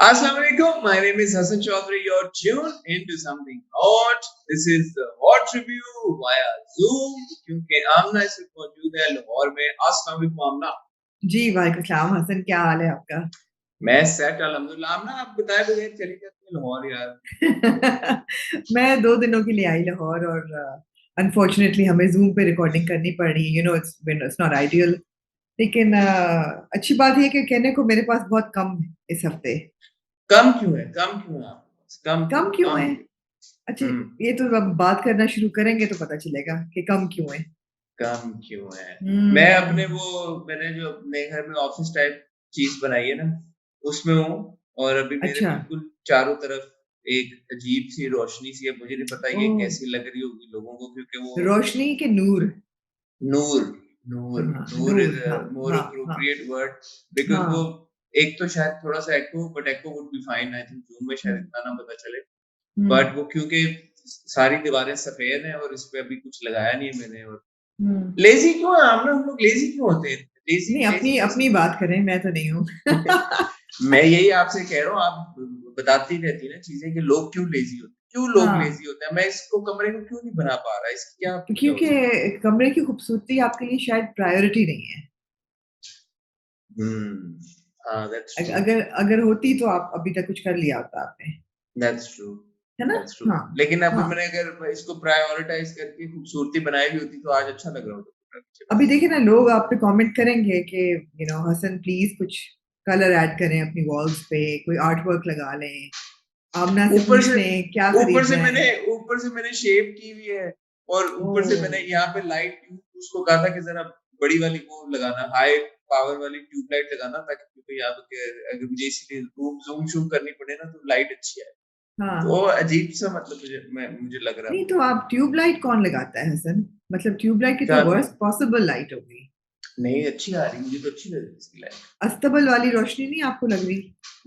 Assalamu alaikum. My name is Hassan Chaudhary. You're tuned into something hot. This is the hot review via Zoom क्योंकि आमना इस वक्त मौजूद है लाहौर में। अस्सलाम वालेकुम आमना। जी, वालेकुम सलाम हसन, क्या हाल है आपका? मैं सेट अल्हम्दुलिल्लाह। आमना आप बताए बगैर चली जाती है लाहौर यार। मैं 2 दिनों के लिए आई लाहौर और अनफॉर्चुनेटली हमें ज़ूम पे रिकॉर्डिंग करनी पड़ रही है, इट्स नॉट आइडियल। लेकिन अच्छी बात ये है कि कहने को मेरे पास बहुत कम है इस हफ्ते। कम क्यों है? कम क्यों है आपके पास? कम कम क्यों? क्यों कम है? क्यों? अच्छा, हुँ, ये तो अब बात करना शुरू करेंगे तो पता चलेगा कि कम क्यों है। कम क्यों है? मैं अपने हुँ, वो मैंने जो अपने घर में ऑफिस टाइप चीज़ बनाई है ना, उसमें हूँ और अभी मेरे अच्छा। बिल्कुल चारों तरफ एक अजीब-सी रोशनी-सी है। मुझे नहीं पता ये ओह! कैसी लग रही होगी लोगों को क्योंकि वो रोशनी के नूर। नूर नूर हाँ, नूर इज़ नूर, अ हाँ, मोर हाँ, हाँ, एप्रोप्रिएट वर्ड बिकॉज़ वो हाँ। एक तो शायद थोड़ा-सा echo but echo would be fine I think zoom में हुँ, शायद इतना ना पता चले। हुँ, बट वो क्योंकि सारी दीवारें सफ़ेद हैं और इस पे अभी कुछ लगाया नहीं है मैंने और हुँ। लेज़ी क्यों है आमना हम लोग लेज़ी क्यों होते हैं? लेज़ी नहीं, लेज़ी अपनी कैसे अपनी बात करें, मैं तो नहीं हूँ। मैं यही आपसे कह रहा हूँ, आप बताती रहती हैं ना चीज़ें कि लोग क्यों लेज़ी होते हैं? क्यों लोग हाँ, लेज़ी होते हैं? मैं इसको कमरे को क्यों नहीं बना पा रहा? इसकी क्या वजह हो क्योंकि सकती कमरे की खूबसूरती आपके लिए शायद प्रायोरिटी नहीं है। है? हाँ, दैट्स ट्रू, अगर अगर होती तो आप अभी तक कुछ कर लिया होता आपने, दैट्स ट्रू, है ना? That's true. हाँ, लेकिन अभी हाँ। मैंने अगर इसको प्रायोरिटाइज़ करके खूबसूरती बनाई भी होती तो आज अच्छा लग रहा होता पूरा अभी पीछे-पीछे। देखिए ना लोग आप पे कमेंट करेंगे कि हसन प्लीज़ कुछ कलर ऐड करें अपनी वॉल्स पे, कोई आर्ट वर्क लगा लें, आमना से ऊपर पूछ से लें क्या ऊपर से खरीदना मैंने है? ऊपर से मैंने शेव की हुई है और ऊपर से मैंने ओह! यहाँ पे लाइट उसको कहा था कि ज़रा बड़ी वाली वो लगाना, हाई पावर वाली ट्यूबलाइट लगाना ताकि क्योंकि यहाँ पे अगर मुझे इसीलिए ज़ूम-शूम करनी पड़े ना तो लाइट अच्छी आए। तो हाँ। अजीब-सा मतलब मुझे लग रहा नहीं था। तो आप ट्यूब लाइट कौन लगाता है हसन? मतलब ट्यूब लाइट की तो क्या वर्स्ट पॉसिबल लाइट होगी। नहीं अच्छी आ रही मुझे तो अच्छी लग रही है इसकी लाइट। अस्तबल वाली रोशनी नहीं आपको लग रही?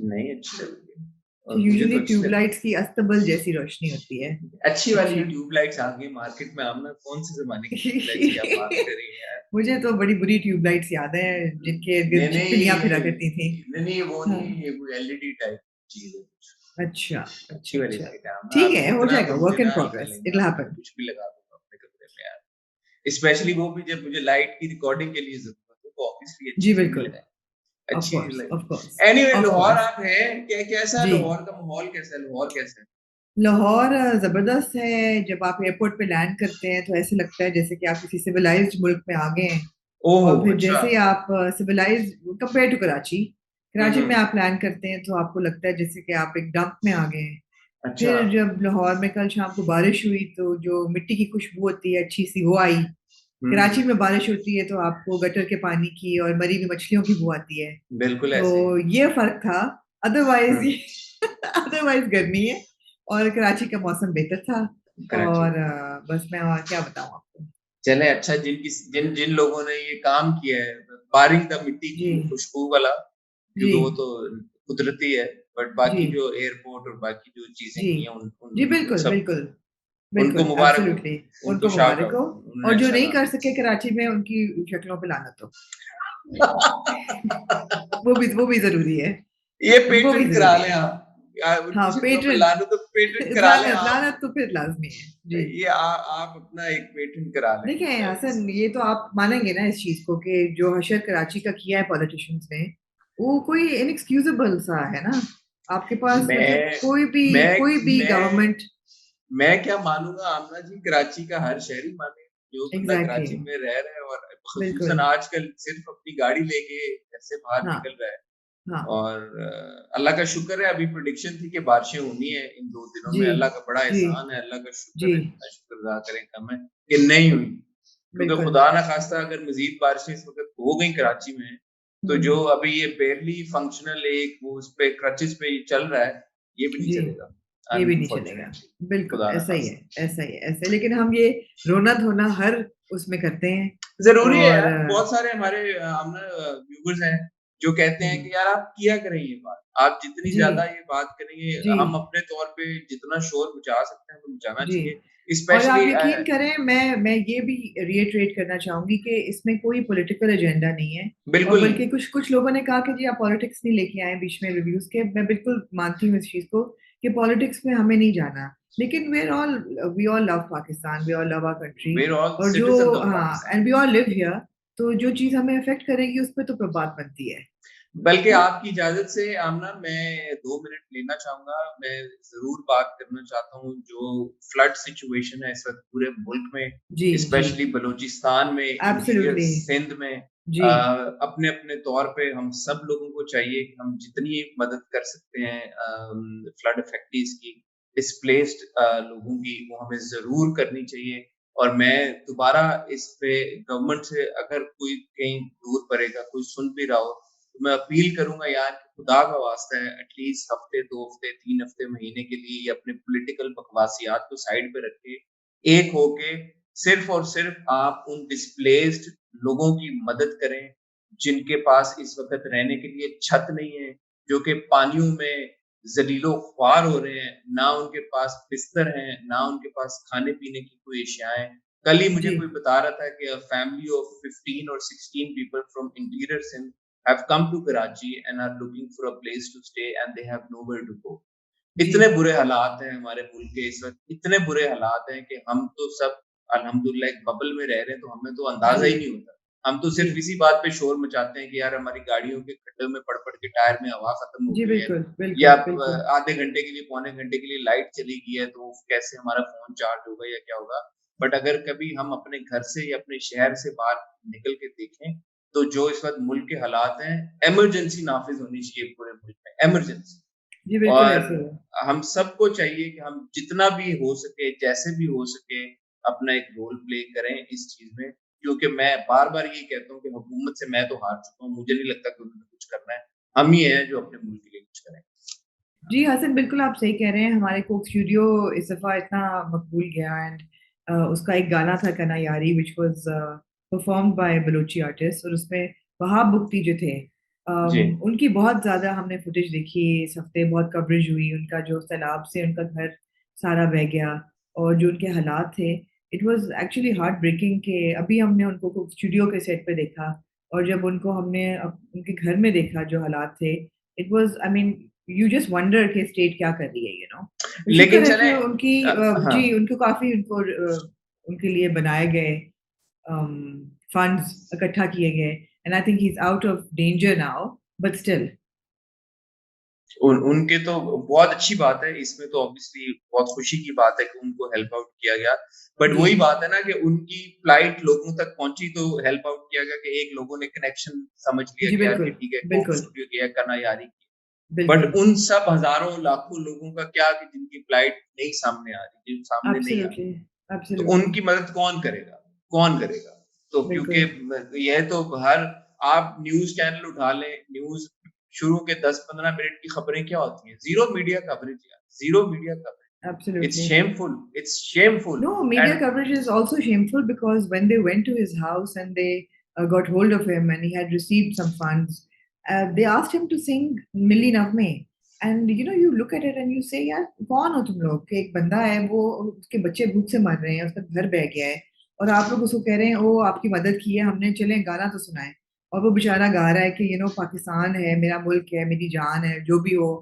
नहीं अच्छी लग रही है तो और मुझे यूजुअली तो अच्छी लग रही ट्यूबलाइट्स की अस्तबल जैसी रोशनी होती है। है। अच्छी वाली अच्छा। ट्यूबलाइट्स आ गई मार्केट में आमना कौन-से ज़माने की ट्यूबलाइट्स की आप बात कर रही हैं यार? मुझे तो बड़ी बुरी ट्यूबलाइट्स याद हैं जिनके नहीं, इर्द-गिर्द छिपकलियाँ फिरा करती थी। नहीं, नहीं, वो हाँ, नहीं, ये कोई एलईडी टाइप चीज़ है कुछ। अच्छा, अच्छी अच्छा, वाली अच्छा। लाइट है ना, ठीक आप है, हो इतना जाएगा तो मुझे वर्क इन ना ही प्रोग्रेस, करें इट विल आप, मैं हैपन। कुछ भी लगा दूँगा अपने कमरे में यार। स्पेशली वो भी जब मुझे लाइट की रिकॉर्डिंग के लिए ज़रूरत हो, तो ऑब्वियसली अच्छी जी, चीज़ बिल्कुल। लगाएँ, अच्छी चीज़ ऑफ कोर्स, लगाएँ। Anyway of Lahore course. आप हैं, कैसा है जी। लाहौर का माहौल कैसा है? लाहौर कैसा है? लाहौर ज़बरदस्त है, जब आप एयरपोर्ट पे लैंड करते हैं तो ऐसे लगता है जैसे कि आप किसी सिविलाइज़्ड मुल्क में आ गए हैं। और ओह! फिर अच्छा, जैसे ही आप सिविलाइज़्ड कंपेयर टू कराची, हुँ, कराची में हुँ, आप लैंड करते हैं तो आपको लगता है जैसे कि आप एक डंप में आ गए हैं। अच्छा, फिर जब लाहौर में कल शाम को बारिश हुई तो जो मिट्टी की खुशबू होती है अच्छी-सी वो आई। कराची हुँ, में बारिश होती है तो आपको गटर के पानी की और मरी हुई मछलियों की बू आती है। बिल्कुल तो ऐसे ही। ये फ़र्क था, अदरवाइज़ हुँ, ये अदरवाइज़ गर्मी है और कराची का मौसम बेहतर था कराची और में। बस मैं और क्या बताऊँ आपको? चलें अच्छा जिन जिन लोगों ने ये काम किया है, बारिश द मिट्टी जी, की खुशबू वाला, जी, क्योंकि वो तो कुदरती है, बट बाकी जी, जो एयरपोर्ट और बाकी जो चीज़ें जी। की हैं जी, उन बिल्कुल, सब बिल्कुल, उनको बिल्कुल, मुबारक हो, एब्सोल्यूटली उनको उनको शाउट मुबारक आउट, हो उन्होंने और जो अच्छा नहीं कर काम सके कराची में उनकी शक्लों पे लानत हो। किया। वो भी ज़रूरी है, ये वो भी पेटेंट करा ज़रूरी लें है। आप, या हाँ, उनकी शक्लों पे पेटेंट लानत तो पेटेंट करा लें लानत आप, लानत तो फिर लाज़मी है। जी। ये आप अपना एक पेटेंट करा लें देखिए इस हसन, ये तो आप मानेंगे ना इस चीज़ को कि जो हशर कराची का किया है पॉलिटिशियंस ने, वो कोई इनएक्सक्यूज़ेबल सा है ना। आपके पास मतलब मैं कोई भी मैं गवर्नमेंट मैं क्या मानूँगा आमना जी कराची का हर शहरी माने, जो बंदा एग्ज़ैक्टली कराची में रह रहा है और ख़ुसूसन बिल्कुल। आजकल सिर्फ़ अपनी गाड़ी लेके घर से बाहर हाँ, निकल रहा है हाँ। और अल्लाह का शुक्र है अभी प्रेडिक्शन थी कि बारिशें होनी है इन 2 दिनों जी, में, अल्लाह का बड़ा जी, एहसान है, अल्लाह का जी, शुक्र है, जितना शुक्र अदा करें कम है, कि नहीं हुई। क्योंकि बिल्कुल। खुदा ना ख़ास्ता अगर मज़ीद बारिशें इस वक़्त हो गई कराची में, तो हुँ, जो अभी ये बेयरली फंक्शनल एक वो उस पे क्रचेज़ पे चल रहा है, ये भी नहीं जी, चलेगा, ये भी नहीं चलेगा। अनफॉर्चुनेटली बिल्कुल, खुदा ना ऐसा ही है ख़ास्ता। ऐसा ही है, ऐसा ही लेकिन हम ये रोना-धोना हर उसमें करते हैं ज़रूरी है और यार, बहुत सारे हमारे हम ना व्यूअर्स हैं, जो कहते हैं जी, कि यार आप किया करें ये बात, आप जितनी जी, ज़्यादा ये बात करेंगे, जी, हम अपने तौर पे जितना शोर मचा सकते हैं, हमें मचाना जी। चाहिए। और आप स्पेशली यकीन करें मैं ये भी रिइटरेट करना चाहूँगी कि इसमें कोई पॉलिटिकल एजेंडा नहीं है और बिल्कुल बल्कि नहीं। कुछ लोगों ने कहा कि जी आप पॉलिटिक्स नहीं लेके आए बीच में रिव्यूज़ के। मैं बिल्कुल मानती हूँ इस चीज़ को कि पॉलिटिक्स में हमें नहीं जाना। लेकिन we all love Pakistan, we all love our country we are all और जो सिटिज़न्स ऑफ हाँ Pakistan. And we all live here तो जो चीज़ हमें अफ़ेक्ट करेगी उस पे तो बात बनती है। बल्कि तो आपकी इजाज़त से आमना मैं 2 मिनट लेना चाहूँगा। मैं ज़रूर बात करना चाहता हूँ जो फ्लड सिचुएशन है इस वक़्त पूरे मुल्क में, जी, जी। स्पेशली बलूचिस्तान में, इंटीरियर एब्सोल्युटली। सिंध में। जी, अपने-अपने तौर पे हम सब लोगों को चाहिए कि हम जितनी मदद कर सकते हैं फ्लड अफेक्टीज़ की, डिस्प्लेस्ड लोगों की, वो हमें ज़रूर करनी चाहिए। और मैं दोबारा इस पे गवर्नमेंट से अगर कोई कहीं दूर पड़ेगा, कोई सुन भी रहा हो, तो मैं अपील करूँगा यार कि खुदा का वास्ता है एटलीस्ट हफ्ते, 2 हफ्ते, 3 हफ्ते, महीने के लिए ये अपने पॉलिटिकल बकवासियात को साइड पे रख के, एक होके सिर्फ़ और सिर्फ़ आप उन डिस्प्लेस्ड लोगों की मदद करें, जिनके पास इस वक़्त रहने के लिए छत नहीं है, जो कि पानियों में ज़लीलो-ख्वार हो रहे हैं, ना उनके पास बिस्तर हैं, ना उनके पास खाने-पीने की कोई अशियाएँ। कल ही मुझे जी, कोई बता रहा था कि अ फैमिली ऑफ 15 और 16 people from interior Sindh have come to Karachi and are looking for a place to stay and they have nowhere to go. जी। इतने बुरे हालात हैं हमारे मुल्क के इस वक़्त, इतने बुरे हालात हैं कि हम तो सब अल्हम्दुलिल्लाह एक बबल में रह रहे हैं, तो हमें तो जी, अंदाज़ा ही नहीं होता। हम तो जी। सिर्फ़ इसी बात पे शोर मचाते हैं कि यार हमारी गाड़ियों के खड्डों में पड़-पड़ के टायर में हवा खत्म हो जी, गई है बिल्कुल, या बिल्कुल, बिल्कुल। आधे घंटे के लिए, पौने घंटे के लिए लाइट चली गई है, तो कैसे हमारा फ़ोन चार्ज होगा या क्या होगा। बट अगर कभी हम अपने घर से या अपने शहर से बाहर निकल के देखें, तो जो इस वक़्त मुल्क के हालात हैं, इमरजेंसी नाफ़िज़ होनी चाहिए पूरे मुल्क में, इमरजेंसी। जी, बिल्कुल और ऐसे ही है। हम सबको चाहिए कि हम जितना भी हो सके, जैसे भी हो सके, अपना एक रोल प्ले करें इस चीज़ में। क्योंकि मैं बार-बार यही कहता हूँ कि हुकूमत से मैं तो हार चुका हूँ, मुझे नहीं लगता कि उन्होंने कुछ करना है। हम ही हैं जो अपने मुल्क के लिए कुछ करें। जी, हसन बिल्कुल आप सही कह रहे हैं। हमारे कोक स्टूडियो इस दफ़ा इतना मकबूल गया एंड उसका एक गाना था कना यारी which was performed by Balochi artist और उसमें वहाब बुख्ती जो थे जी। उनकी बहुत ज़्यादा हमने फुटेज देखी इस हफ़्ते बहुत कवरेज हुई। उनका जो सैलाब से उनका घर सारा बह गया और जो उनके हालात थे, it was actually heartbreaking कि अभी हमने उनको कोक स्टूडियो के सेट पे देखा और जब उनको हमने उनके घर में देखा जो हालात थे, it was I mean you just wonder कि स्टेट क्या कर रही है, यू नो? तो शुक्र लेकिन है कि चलें उनकी हाँ। जी, उनको काफ़ी उनके लिए बनाए गए अम, फंड्स इकट्ठा किए गए and I think he is out of danger now but still उनके तो बहुत अच्छी बात है, इसमें तो ऑब्वियसली बहुत खुशी की बात है कि उनको हेल्प आउट किया गया। बट जी, वही बात है ना कि उनकी फ्लाइट लोगों तक पहुँची तो हेल्प आउट किया गया कि एक लोगों ने कनेक्शन समझ लिया जी कि यार कि बिल्कुल, ठीक है, कोक बिल्कुल, स्टूडियो किया, करना यारी की। बिल्कुल। बट उन सब हज़ारों, लाखों लोगों का क्या कि जिनकी फ्लाइट नहीं सामने आ रही, जो सामने नहीं आ एब्सोल्युटली, रही, तो एब्सोल्युटली, उनकी मदद कौन करेगा? कौन करेगा? तो क्योंकि बिल्कुल। यह तो हर आप न्यूज़ चैनल उठा लें, न्यूज़ शुरू के 10-15 मिनट की खबरें क्या होती हैं? ज़ीरो मीडिया कवरेज यार, zero media coverage. Absolutely. It's shameful No, media and coverage is also shameful because when they went to his house and they got hold of him and he had received some funds, they asked him to sing Milli Nagme. And you know, you look at it and you say, यार कौन हो तुम लोग कि एक बंदा है वो उसके बच्चे भूख से मर रहे हैं उसका घर बह गया है और आप लोग उसको कह रहे हैं ओ आपकी मदद की है हमने चले गाना तो सुनाए और वो बेचारा गा रहा है कि यू नो पाकिस्तान है मेरा मुल्क है मेरी जान है जो भी हो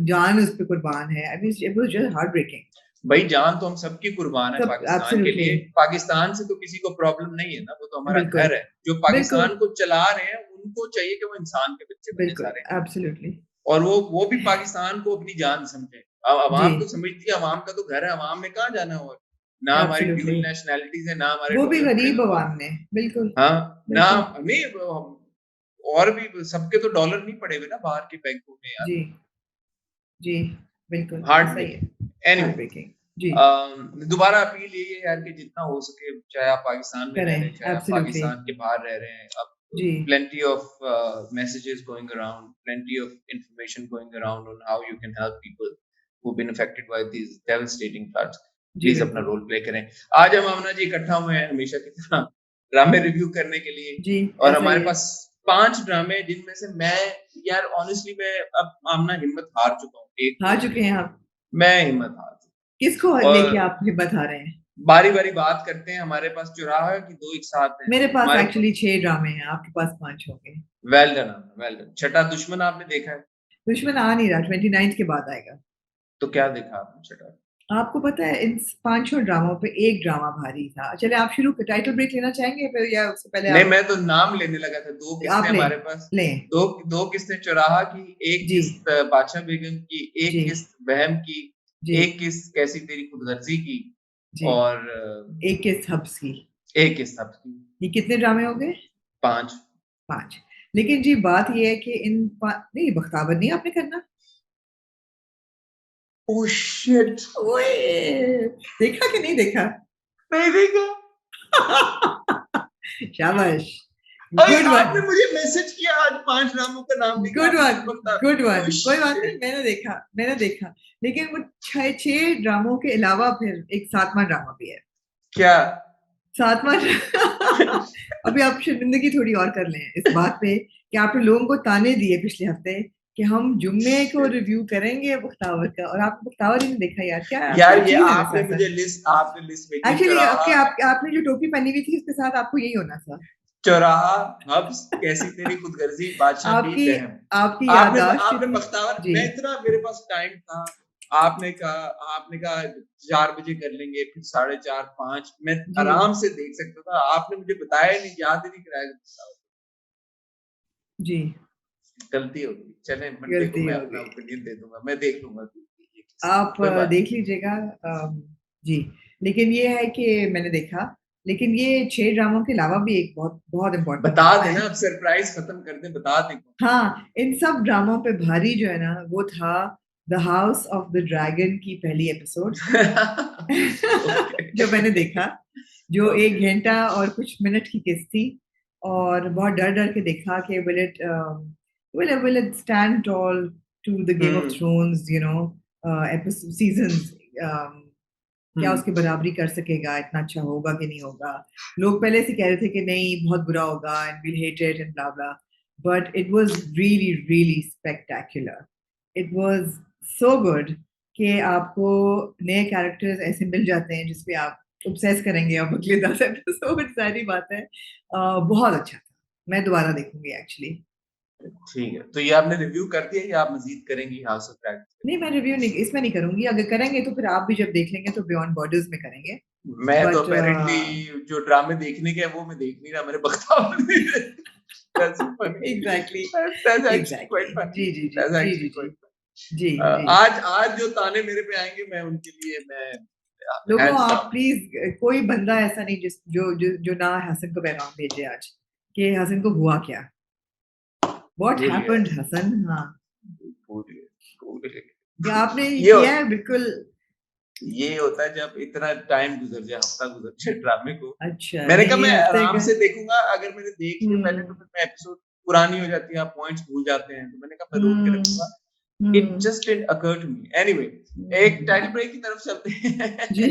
जान उस पर कुर्बान है I mean it was just heartbreaking भाई जान तो हम सबकी कुर्बान है सब पाकिस्तान के एब्सोल्युटली लिए। पाकिस्तान से तो किसी को प्रॉब्लम नहीं है ना, वो तो हमारा बिल्कुल, घर है। जो बिल्कुल, पाकिस्तान को चला रहे हैं, उनको चाहिए कि वो इंसान के बच्चे बने बिल्कुल, सारे। एब्सोल्युटली और वो भी पाकिस्तान को अपनी जान समझे। जी, अवाम तो समझती है अवाम का तो घर है, अवाम में कहाँ जाना है और? ना हमारी एब्सोल्युटली ड्यूल नेशनैलिटीज़ है, ना हमारे वो भी डॉलर पड़े गरीब हुए हैं अवाम वहाँ। ने, बिल्कुल, हाँ, ना बिल्कुल, नहीं और भी सबके तो डॉलर नहीं पड़े हुए ना बाहर के बैंकों में यार। जी, जी, बिल्कुल, हार्ट ऐसा ही है, ब्रेकिंग। एनीवे हार्ट ब्रेकिंग, जी, दोबारा अपील यही है यार कि जितना हो सके, चाहे आप पाकिस्तान में रह करें, रहे हैं, चाहे आप एब्सोल्युटली, पाकिस्तान के बाहर रह रहे हैं, अब जी, plenty of messages going around, plenty of information going around on how you can help people who've been affected by these devastating floods. जी, प्लीज अपना बिल्कुल, रोल प्ले करें। आज हम अमना जी इकट्ठा हुए हैं हमेशा की तरह ड्रामे रिव्यू करने के लिए जी, और ऐसा ही हमारे है, पास 5 ड्रामे जिनमें से मैं यार ऑनेस्टली मैं अब आमना हिम्मत हार चुका हूँ एक हार देखने चुके में। हैं आप? मैं हिम्मत हार किसको चुका लेके और आप हिम्मत हार रहे हैं? बारी-बारी बात करते हैं, हमारे पास चौराहा की 2 एक साथ हैं। मेरे पास हमारे एक्चुअली 6 ड्रामे हैं, आपके पास 5 होंगे। Well done well done. छठा दुश्मन आपने देखा है? दुश्मन आ नहीं रहा, 29th के बाद आएगा। तो क्या देखा आपने छठा? आपको पता है इन 5 ड्रामों पे एक ड्रामा भारी था। चलिए आप शुरू टाइटल ब्रेक लेना चाहेंगे फिर या उससे पहले नहीं, आप मैं तो नाम लेने लगा था। 2 किस्तें आप लें हमारे पास, लें। 2 किस्तें चौराहा की, 1 जी, किस्त बादशाह बेगम की, 1 जी, किस्त बहम की, जी, 1 किस्त कैसी तेरी खुदगर्जी की जी। और एक किस्त हब्स की। 1 किस्त हब्स की। ये कितने ड्रामे हो गए? 5। 5। लेकिन जी बात ये है कि इन नहीं बख्तावर नहीं आपने करना। Oh shit! ओए! देखा कि नहीं देखा? नहीं देखा। शाबाश। अरे गुड आपने वन, मुझे मैसेज किया आज 5 नामों का नाम लेके गुड आपने वन, मुझे बता गुड वन। ओह कोई बात नहीं, शिट! मैंने देखा। लेकिन वो 6 ड्रामों के अलावा फिर एक 7वां ड्रामा भी है। क्या? 7वां अभी आप शर्मिंदगी थोड़ी और कर लें इस बात पे कि आपने लोगों को ताने दिए पिछले हफ्ते कि हम जुम्मे को शिट! रिव्यू करेंगे बख्तावर का और आपने बख्तावर ही नहीं देखा यार, क्या क्या यार ये चीज़ है मेरे आपने साथ मुझे सर? आपने लिस्ट भेजी एक्चुअली चौराहा आपने जो टोपी पहनी हुई थी उसके साथ आपको यही होना था। चौराहा, हब्स, कैसी तेरी खुदगर्जी, बादशाह बी, आपकी बहम। आपकी आपने याददाश्त आपने इतनी बख्तावर जी। मैं इतना मेरे पास टाइम था। आपने कहा 4 बजे कर लेंगे, फिर 4:30 5 मैं जी, आराम से देख सकता था। आपने मुझे बताया ही नहीं, याद ही नहीं कराया बख्तावर। जी, गलती हो गई। चलें मंडे को गलती मैं हो अपना गई। ओपिनियन दे दूँगा। मैं देख लूँगा ये आप कोई बात देख नहीं। लीजिएगा जी। लेकिन ये है कि मैंने देखा, लेकिन ये 6 ड्रामों के अलावा भी एक बहुत बहुत इम्पोर्टेंट बता ड्रामा दें है। ना, अब सरप्राइज़ खत्म कर दें, बता दें कौन हाँ, इन सब ड्रामों पे भारी जो है ना वो था the house of the dragon की पहली एपिसोड जो मैंने ओके, देखा, जो 1 ओके। घंटा और कुछ मिनट की किस्त थी और बहुत डर-डर के देखा कि will it stand tall to the game of hmm, thrones episode seasons hmm. क्या उसकी बराबरी कर सकेगा, इतना अच्छा होगा कि नहीं होगा? लोग पहले से कह रहे थे कि नहीं बहुत बुरा होगा and we'll hate it and blah blah, but it was really really spectacular. It was so good कि आपको नए कैरेक्टर्स ऐसे मिल जाते हैं जिस पे आप ऑब्सेस करेंगे अब अगले 10 एपिसोड ज़ाहिर-सी बात है। बहुत अच्छा था। मैं दोबारा देखूँगी एक्चुअली। ठीक है, तो ये आपने रिव्यू कर दिया या आप मज़ीद करेंगी हाउस ऑफ ड्रैगन्स के नहीं, बारे मैं रिव्यू नहीं इसमें नहीं करूँगी, अगर करेंगे तो फिर आप भी जब देख लेंगे तो बियॉन्ड बॉर्डर्स में करेंगे। में? मैं तो बट अपैरेंटली जो ड्रामे देखने के हैं वो मैं देख नहीं रहा, मैंने बख्तावर नहीं देखा। That's funny. Exactly, that's actually exactly. Quite funny. जी, जी, जी। दैट्स जी, जी, एक्चुअली जी। क्वाइट जी, फनी। जी। आज आज जो ताने मेरे पे आएँगे मैं उनके लिए मैं लोगों हैंड्स आप डाउन। प्लीज़ कोई बंदा ऐसा नहीं जिस जो जो जो ना हसन को पैगाम भेजे आज, कि हसन को हुआ क्या? व्हाट भूल गया, हैपेंड हसन? हाँ, भूल गया, भूल या गया। आपने ये ये किया है बिल्कुल ये होता है जब इतना टाइम गुज़र जाए, हफ़्ता गुज़र जाए ड्रामे को। अच्छा, मैंने कहा नहीं ये मैं हफ्ते आराम का से देखूँगा, अगर मैंने देख लिया पहले तो हुँ, फिर मैं एपिसोड पुरानी हो जाती है, आप पॉइंट्स भूल जाते हैं, तो मैंने कहा मैं रोक के हुँ, रखूँगा। It hmm, just didn't occur to me. Anyway एक टाइटल हुँ। ब्रेक की तरफ चलते हैं। जी।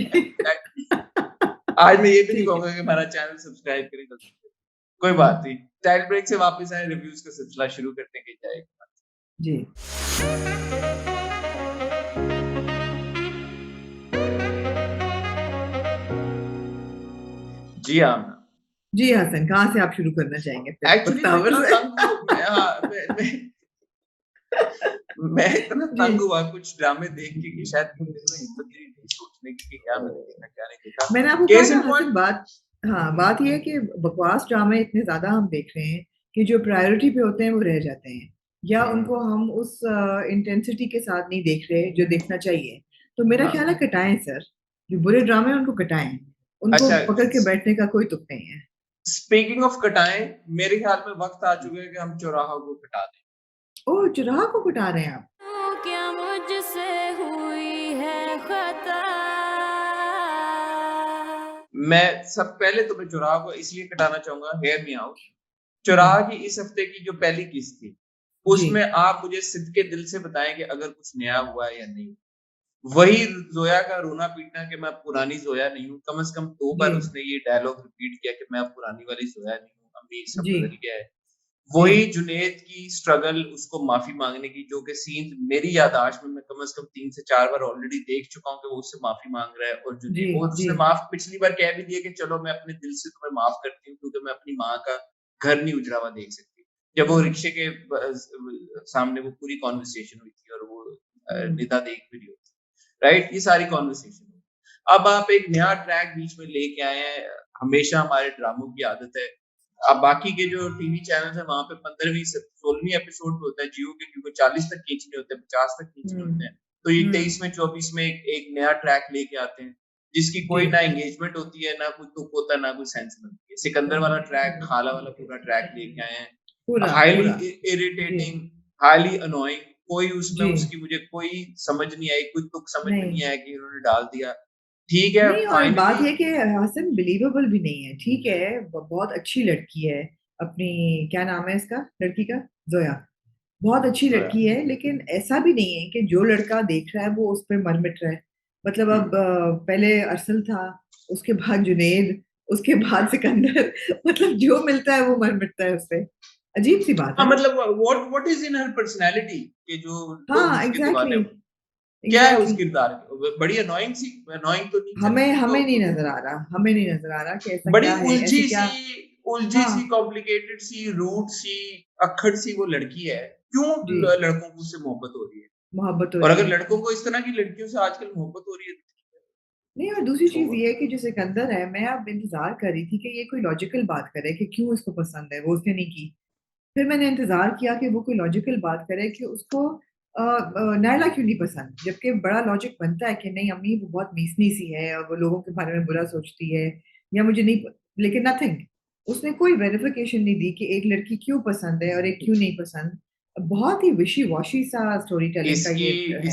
आज मैं ये भी नहीं ठीक है। कहूँगा कि हमारा चैनल सब्सक्राइब करें गलती से। कोई बात हुँ, नहीं। टाइटल ब्रेक से वापस आए, रिव्यूज़ का सिलसिला शुरू करते हैं कि जाएगा। जी। जी, आमना। जी, हसन कहाँ से आप शुरू करना चाहेंगे फिर? एक्चुअली मैं बख्तावर इतना से? तंग हूँ मैं हाँ, मैं इतना जी। तंग हुआ कुछ ड्रामे देख के कि शायद मेरे में हिम्मत ही नहीं थी सोचने की कि क्या मैंने देखा, क्या नहीं देखा। मैंने आपको कहा केस ना इन हसन पॉइंट बात ये है कि बकवास ड्रामे इतने ज़्यादा हम देख रहे हैं कि जो प्रायोरिटी पे होते हैं वो रह जाते हैं या उनको हुँ, हम उस इंटेंसिटी के साथ नहीं देख रहे जो देखना चाहिए। तो मेरा ख्याल है हाँ। कटाएँ सर, जो बुरे ड्रामे हैं उनको कटाएँ। उनको अच्छा पकड़ के बैठने का कोई तुक नहीं है। स्पीकिंग ऑफ कटाएँ, मेरे ख्याल में वक़्त आ चुका है कि हम चौराहा को कटा दें। ओह! चुराह को कटा रहे हैं आप? क्या मुझसे हुई है खता। मैं सब पहले तो मैं चौराहा को इसलिए कटाना चाहूँगा, हियर मी आउट। हुँ, चौराहा की इस हफ्ते की जो पहली किस्त थी, जी, उसमें आप मुझे सिद्क़ दिल से बताएँ कि अगर कुछ नया हुआ है या नहीं? वही ज़ोया का रोना-पीटना कि मैं अब पुरानी ज़ोया नहीं हूँ, कम से कम 2 जी, बार उसने ये डायलॉग रिपीट किया कि मैं अब पुरानी वाली ज़ोया नहीं हूँ, अम्मी सब जी, बदल गया है। वही जुनैद की स्ट्रगल, उसको माफी मांगने की, जो कि सीन मेरी याददाश्त में मैं कम से कम 3 से 4 बार ऑलरेडी देख चुका हूँ कि वो उससे माफी मांग रहा है, और जी, जुनैद, और जी। उसने माफ पिछली बार कह भी दिया कि चलो मैं अपने दिल से तुम्हें माफ करती हूँ क्योंकि मैं अपनी माँ का घर नहीं उजड़ा हुआ देख सकती। जब वो रिक्शे के सामने वो पूरी कॉन्वर्सेशन हुई थी और वो निदा देख भी रही होती, राइट? ये सारी कॉन्वर्सेशन। अब आप एक नया ट्रैक बीच में लेके आए हैं, हमेशा हमारे ड्रामों की आदत है। अब बाकी के जो टीवी चैनल्स हैं वहाँ पे 15वीं से 16वीं एपिसोड पे होता है, जियो के क्योंकि 40 तक खींचने होते हैं, 50 तक खींचने होते हैं। तो ये 23वें 24 में एक नया ट्रैक लेके आते हैं, जिसकी कोई ना एंगेजमेंट होती है, ना कोई तुक होता है, ना कोई सेंस बनती है। सिकंदर वाला ट्रैक, खाला वाला पूरा ट्रैक लेके आए हैं। पूरा हाईली पूरा जी, इरिटेटिंग, हाईली अनोइंग, कोई उसमें जी। उसकी मुझे कोई समझ नहीं आई, कोई तुक समझ में नहीं नहीं, आया कि उन्होंने डाल दिया। ठीक है, नहीं और बात फाइनली ये कि हसन बिलीवेबल भी नहीं है, ठीक है, बहुत अच्छी लड़की है, अपनी क्या नाम है इसका लड़की का? ज़ोया। बहुत अच्छी जो है। लड़की है, लेकिन ऐसा भी नहीं है कि जो लड़का देख रहा है वो उस पे मर मिट रहा है। मतलब अब पहले अरसल था, उसके बाद जुनैद, उसके बाद सिकंदर मतलब जो मिलता है वो मर मिटता है उससे। अजीब-सी बात हाँ, है ना? मतलब what is in her personality कि जो लोग हाँ, उसके दीवाने एग्ज़ैक्टली, हो? क्या है उस एग्ज़ैक्टली। किरदार में? बड़ी अनोइंग सी, अनोइंग तो नहीं हमें चलेगी हमें नहीं तो नज़र आ रहा, हमें नहीं नज़र आ रहा कि ऐसा बड़ी क्या है, ऐसी क्या उलझी सी, हाँ, कॉम्प्लिकेटेड सी, रूट सी, अक्खड़ सी वो लड़की है। क्यों जी, लड़कों को उससे मोहब्बत हो रही है? मोहब्बत हो और रही अगर है। लड़कों को इस तरह की लड़कियों से आजकल मोहब्बत हो रही है, नहीं और दूसरी चीज़ छोड़ो। ये है कि जो सिकंदर है, मैं अब इंतज़ार कर रही थी कि ये कोई लॉजिकल बात करे कि क्यों इसको पसंद है, वो उसने नहीं की। फिर मैंने इंतज़ार किया कि वो कोई लॉजिकल बात करे कि उसको नायला क्यों नहीं पसंद? जबकि बड़ा लॉजिक बनता है कि नहीं अम्मी वो बहुत मीसनी सी है और वो लोगों के बारे में बुरा सोचती है या मुझे नहीं प लेकिन नथिंग। उसने कोई वेरिफ़िकेशन नहीं दी कि एक लड़की क्यों पसंद है और एक क्यों नहीं पसंद। बहुत ही विशी-वॉशी सा स्टोरी टेलिंग का इसकी ये है।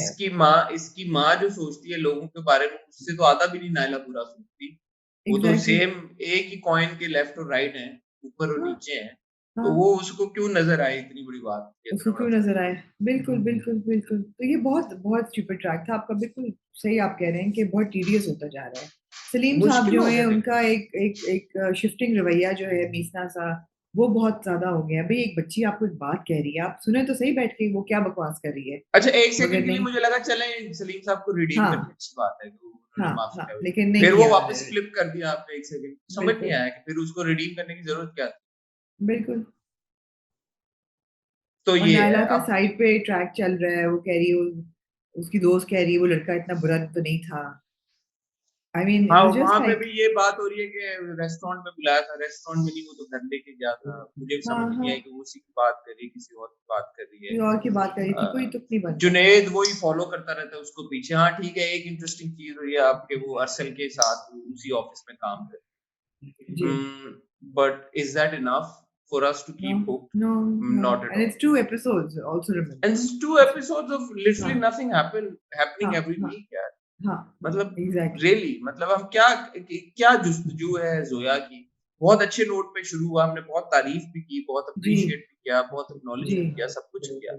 इसकी माँ जो सोचती है लोगों के बारे में, उससे तो आधा भी नहीं नायला बुरा सोचती। वो तो एग्ज़ैक्टली सेम एक ही कॉइन के लेफ्ट और राइट हैं, ऊपर और हाँ, नीचे हैं। तो हाँ। वो उसको क्यों नज़र आई इतनी बड़ी बात, ये उसको इतना बड़ा क्यों फ़र्क? नज़र आया? बिल्कुल, बिल्कुल, बिल्कुल। तो ये बहुत बहुत स्टूपिड ट्रैक था आपका बिल्कुल सही आप कह रहे हैं कि बहुत टीडियस होता जा रहा है। सलीम साहब मुश्किल जो हो हैं गया उनका देखना। एक एक एक शिफ्टिंग रवैया जो है मीसना-सा वो बहुत ज़्यादा हो गया है। भई एक बच्ची आपको एक बात कह रही है, आप सुने तो सही बैठ के वो क्या बकवास कर रही है। अच्छा, 1 मगर सेकंड के लिए नहीं मुझे लगा चलें सलीम साहब को रिडीम हाँ, करके, अच्छी बात है कि उन्होंने हाँ, माफ़ी हाँ, चाही। लेकिन नहीं फिर वो किया वापस उन्होंने। फ्लिप कर दिया आपने 1 सेकंड, समझ नहीं बिल्कुल, आया कि फिर उसको रिडीम करने की ज़रूरत क्या थी? बिल्कुल। तो और ये है, नायला का अब साइड पे ट्रैक चल रहा है, वो कह रही है उसकी दोस्त कह रही है वो लड़का इतना बुरा तो नहीं था। आई मीन हाँ, इट वाज़ वहाँ जस्ट पे लाइक भी ये बात हो रही है कि रेस्टोरेंट में बुलाया था, रेस्टोरेंट में नहीं, वो तो घर लेके गया था। मुझे भी हाँ, समझ नहीं हाँ। आई कि वो उसी की बात कर रही है, किसी और की बात कर रही है। कोई और की बात कर रही थी, कोई अ, तुक नहीं बनता। जुनैद वही फॉलो करता रहता है उसको पीछे। हाँ, ठीक है, एक इंटरेस्टिंग चीज़ हुई है आपके, वो अरसल के साथ उसी ऑफिस में काम कर जी। But is that enough for us to No, keep hooked? no, no. Not at And all. it's 2 episodes, also And remember. it's 2 episodes of literally हाँ, nothing happening हाँ, every हाँ, week यार। हाँ, हाँ, मतलब एग्ज़ैक्टली, रियली, मतलब हम क्या जुस्तजू है ज़ोया की। बहुत अच्छे नोट पे शुरू हुआ, हमने बहुत तारीफ़ भी की, बहुत जी, एप्रिशिएट भी किया, बहुत एक्नॉलेज जी, भी किया, सब कुछ किया।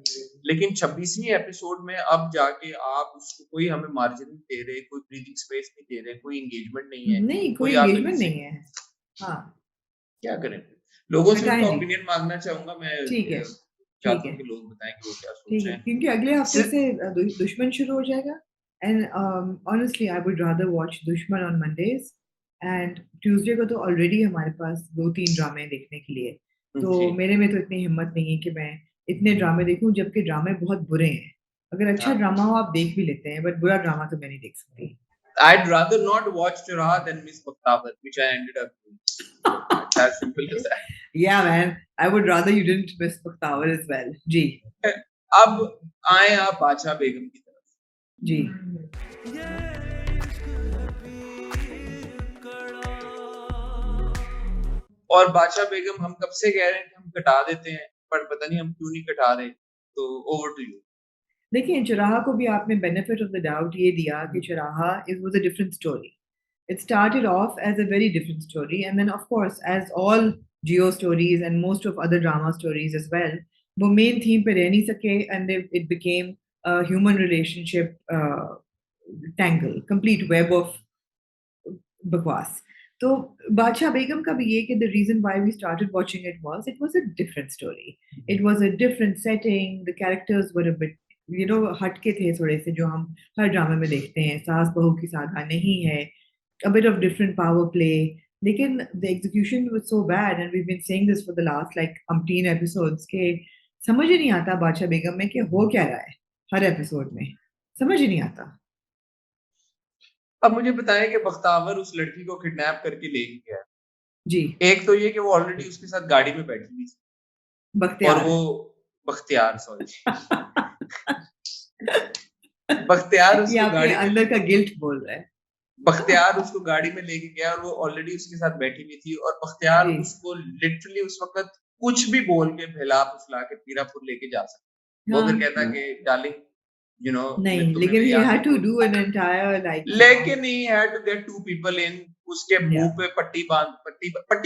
लेकिन 26वीं एपिसोड में अब जाके आप उसको कोई हमें मार्जिन नहीं दे रहे, कोई ब्रीथिंग स्पेस नहीं दे रहे, कोई एंगेजमेंट नहीं है, नहीं, कोई कोई आगे एंगेजमेंट किसी नहीं है। हाँ, क्या करें फिर? लोगों से हटाएँ उनका जी, ओपिनियन माँगना चाहूँगा मैं, ठीक है, ठीक चाहता हूँ है, कि लोग बताएँ कि वो क्या सोच ठीक है, रहे हैं। क्योंकि अगले हफ्ते सिर्फ से दुश्मन शुरू हो जाएगा and honestly I would rather watch दुश्मन ऑन मंडेज़ एंड ट्यूसडे को तो ऑलरेडी हमारे पास 2-3 ड्रामे देखने के लिए, जी, तो मेरे में तो इतनी हिम्मत नहीं है कि मैं इतने ड्रामे देखूँ जबकि ड्रामे बहुत बुरे हैं। अगर अच्छा हाँ। ड्रामा हो आप देख भी लेते हैं, बट बुरा ड्रामा तो मैं नहीं देख सकती। I'd rather not watch Churaha than Miss Bakhtavar, which I ended up doing. It's as simple as that. Yeah man, I would rather you didn't miss Pakhtawar as well. जी, अब आए आप बादशाह बेगम की तरफ। जी। और बादशाह बेगम हम कब से कह रहे हैं कि हम कटा देते हैं, पर पता नहीं हम क्यों नहीं कटा रहे। तो ओवर टू यू। देखिए, चुराहा को भी आपने बेनिफिट ऑफ द डाउट ये दिया कि Chauraha it was a different story. It started off as a very different story, and then, of course, as all Geo stories and most of other drama stories as well, वो main theme पे रह नहीं सके, and it became a human relationship tangle, complete web of बकवास। तो बादशाह बेगम का भी ये कि the reason why we started watching it was a different story, it was a different setting, the characters were a bit हटके थे थोड़े से जो हम हर ड्रामा में देखते हैं, सास बहू की सागा नहीं है, a bit of different power play. लेकिन the execution was so bad and we've been saying this for the last like umpteen episodes के समझ ही नहीं आता बादशाह बेगम में कि हो क्या रहा है हर एपिसोड में, समझ ही नहीं आता। अब मुझे बताएं कि बख्तावर उस लड़की को किडनैप करके ले गया है। जी एक तो ये कि वो ऑलरेडी उसके साथ गाड़ी में बैठी हुई थी और बख्तियार वो बख्तियार सॉरी बख्तियार ये उसको आपके गाड़ी में अंदर का गिल्ट बोल रहा है। बख्तियार उसको गाड़ी में लेके गया और वो ऑलरेडी उसके साथ बैठी हुई थी और बख्तियार जी उसको लिटरली उस वक्त कुछ भी बोल के भिला फुसला के पीरापुर लेके जा सकता। वो हाँ अगर कहता कि डार्लिंग मैं नहीं, तुम्हें लेकिन मेरे he यहाँ had to छोड़ do दूंगा, an entire like लेकिन he had to get to people in. उसके मुंह yeah. पे पट्टी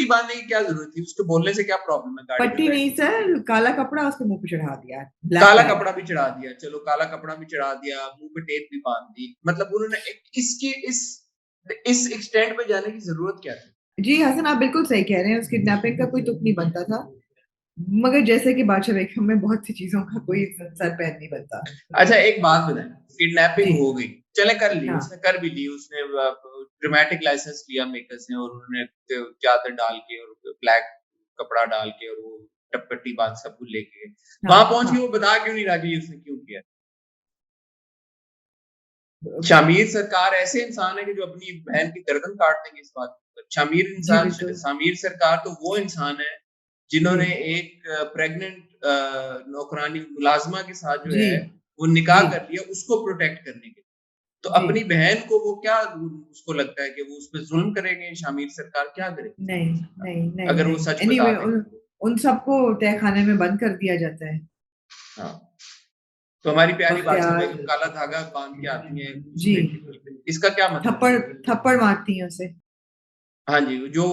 बांधने की क्या जरूरत थी? उसके बोलने से क्या प्रॉब्लम है? गाड़ी में पट्टी नहीं बैठ सर, काला कपड़ा उसके मुंह पे चढ़ा दिया, ब्लैक काला टैग। कपड़ा भी चढ़ा दिया, चलो काला कपड़ा भी चढ़ा दिया, मुंह पे टेप भी बांध दी, मतलब उन्होंने इसकी इस एक्सटेंड पे जाने की जरूरत क्या थी? जी हसन आप बिल्कुल सही कह रहे हैं, उस किडनैपिंग का कोई तुक नहीं बनता था, मगर जैसे कि बादशाह बेगम में बहुत सी चीजों का कोई सर पैर नहीं बनता। अच्छा एक बात बताएं, किडनैपिंग जी हो गई, चले कर ली, हाँ उसने कर भी ली, उसने ड्रामेटिक लाइसेंस लिया मेकर्स ने और उन्होंने चादर डाल के और ब्लैक कपड़ा डाल के और वो टपट्टी बांध सब कुछ लेके वहां हाँ पहुंच के हाँ वो बता क्यों नहीं रहा कि उसने क्यों किया? शामिर सरकार ऐसे इंसान है कि जो अपनी बहन की गर्दन काट देंगे इस बात पर। जी बिल्कुल शामिर सरकार तो वो इंसान है जी जिन्होंने एक प्रेग्नेंट नौकरानी मुलाजमा के साथ जो जी है वो निकाह जी कर लिया उसको प्रोटेक्ट करने के लिए। तो जी अपनी बहन को वो क्या उसको लगता है कि वो उस पर जुल्म करेंगे? शामिर सरकार क्या करेगी? नहीं नहीं नहीं अगर वो नहीं सच बता एनीवे देंगे तो। उन सबको तहखाने में बंद कर दिया जाता है। हाँ तो हमारी प्यारी बादशाह बख्तियार बेगम काला धागा बांध के आती है उस जी बेटी पे, इसका क्या मतलब? थप्पड़ थप्पड़ मारती है उसे। हाँ जी, जो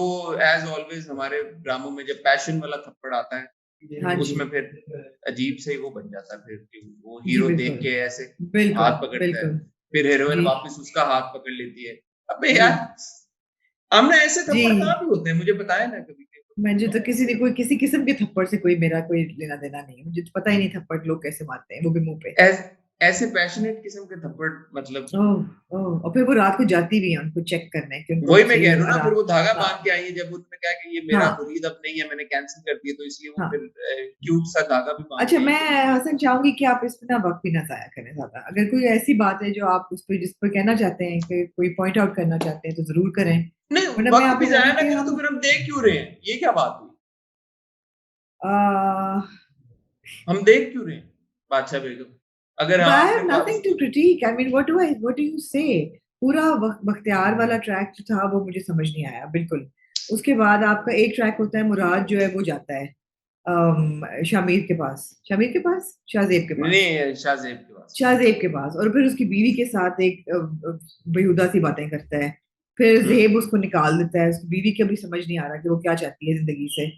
एज ऑलवेज हमारे ड्रामों में जब पैशन वाला थप्पड़ आता है हाँ जी उसमें फिर अजीब से ही वो बन जाता है, फिर कि वो जी हीरो देख बिल्कुल के ऐसे बिल्कुल हाथ पकड़ता है, बिल्कुल फिर हीरोइन जी वापस उसका हाथ पकड़ लेती है। अबे जी यार हमने ऐसे जी थप्पड़ कहाँ पे होते हैं? मुझे बताया ना कभी मुझे तो किसी ने कोई किसी किस्म के थप्पड़ से कोई मेरा कोई लेना देना नहीं है, मुझे तो पता ही नहीं थप्पड़ लोग कैसे मारते हैं, वो भी मुंह पे। ऐसे पैशनेट किस्म के थप्पड़, मतलब ओह ओह और फिर वो रात को जाती भी है उनको चेक करने कि उनको वही मैं सही कह हो रहा हूँ रहा ना, फिर वो धागा हाँ बांध के आई है जब उन्होंने कहा कि ये मेरा हाँ मुरीद अब नहीं है, मैंने कैंसिल कर दिया, तो इसलिए वो हाँ फिर क्यूट सा धागा भी बांध अच्छा के आई मैं है। हसन चाहूंगी कि आप इस पे ना वक्त भी ना जाया करें ज्यादा, अगर कोई ऐसी बात है जो आप उस पर जिस पर कहना चाहते हैं कि कोई पॉइंट आउट करना चाहते हैं तो जरूर करें, नहीं वरना मैं वक्त भी आपको जाया कहूंगी ना कि करें तो हम फिर हम देख क्यों रहे हैं? ये क्या बात हुई? आ, हम देख क्यों रहे हैं बादशाह बेगम? अगर But I आपने have nothing to critique. I mean, what do you say? पूरा बख्तियार वाला ट्रैक जो था वो मुझे समझ नहीं आया बिल्कुल। उसके बाद आपका एक ट्रैक होता है, मुराद जो है वो जाता है शामिर के पास, शाहजेब के पास, नहीं शाहजेब के पास। शाहजेब के पास, और फिर उसकी बीवी के साथ एक बेहुदा सी बातें करता है। फिर हम्म जेब उसको निकाल देता है, उसकी बीवी के भी समझ नहीं आ रहा कि वो क्या चाहती है जिंदगी से,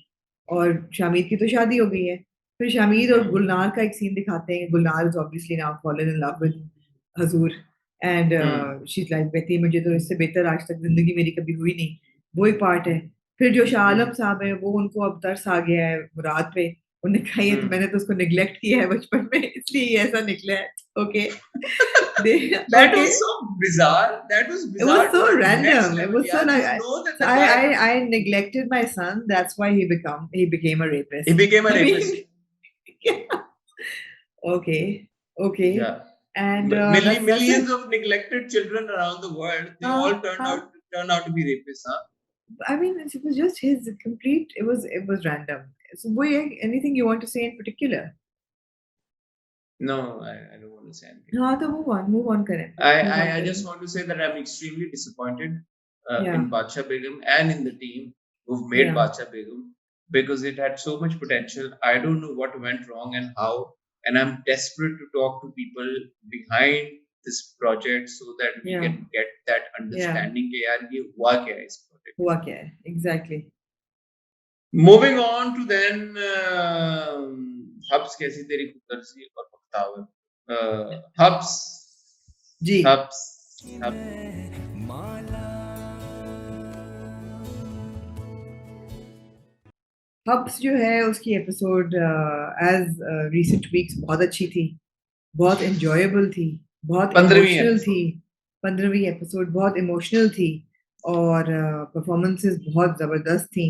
और शामिर की तो शादी हो गई है। फिर शामिर और हम्म गुलनार का एक सीन दिखाते हैं, Gulnar is obviously now fallen in love with Huzoor and hmm she is like बेटी मुझे तो इससे बेहतर आज तक जिंदगी मेरी कभी हुई नहीं, वो एक पार्ट है। फिर जो शाह आलम साहब है वो उनको अब तरस आ गया है मुराद पे, उन्होंने कहा ये तो हम्म मैंने तो उसको निग्लेक्ट किया है बचपन में इसलिए ये ऐसा निकला है। Okay That okay was so bizarre. That was it was bizarre so to the next random, it level. was so Yeah, you I, know that so the guy I neglected my son, that's why he became a he rapist. became a I rapist. mean yeah. Okay okay Yeah. and that's Millions it of neglected children around the world, they all huh? turn out to be rapists, huh? I mean it was just his complete, it was random. So boy, anything you want to say in particular? No, I don't want to say anything. हाँ तो move on करें I just want to say that I'm extremely disappointed yeah in Bacha Begum and in the team who've made yeah Bacha Begum because it had so much potential. I don't know what went wrong and how, and I'm desperate to talk to people behind this project so that we yeah can get that yeah understanding कि यार ये हुआ क्या है इस project. हुआ क्या है exactly. Moving on to then Hubs कैसी तेरी खुदगर्जी और बख्तावर. Hubs जी Hubs Hubs हब्स जो है उसकी एपिसोड एज रिसेंट वीक्स बहुत अच्छी थी, बहुत एंजॉयबल थी, बहुत 15वीं इमोशनल थी। एपिसोड 15वीं एपिसोड बहुत इमोशनल थी और परफॉर्मेंसेस बहुत ज़बरदस्त थी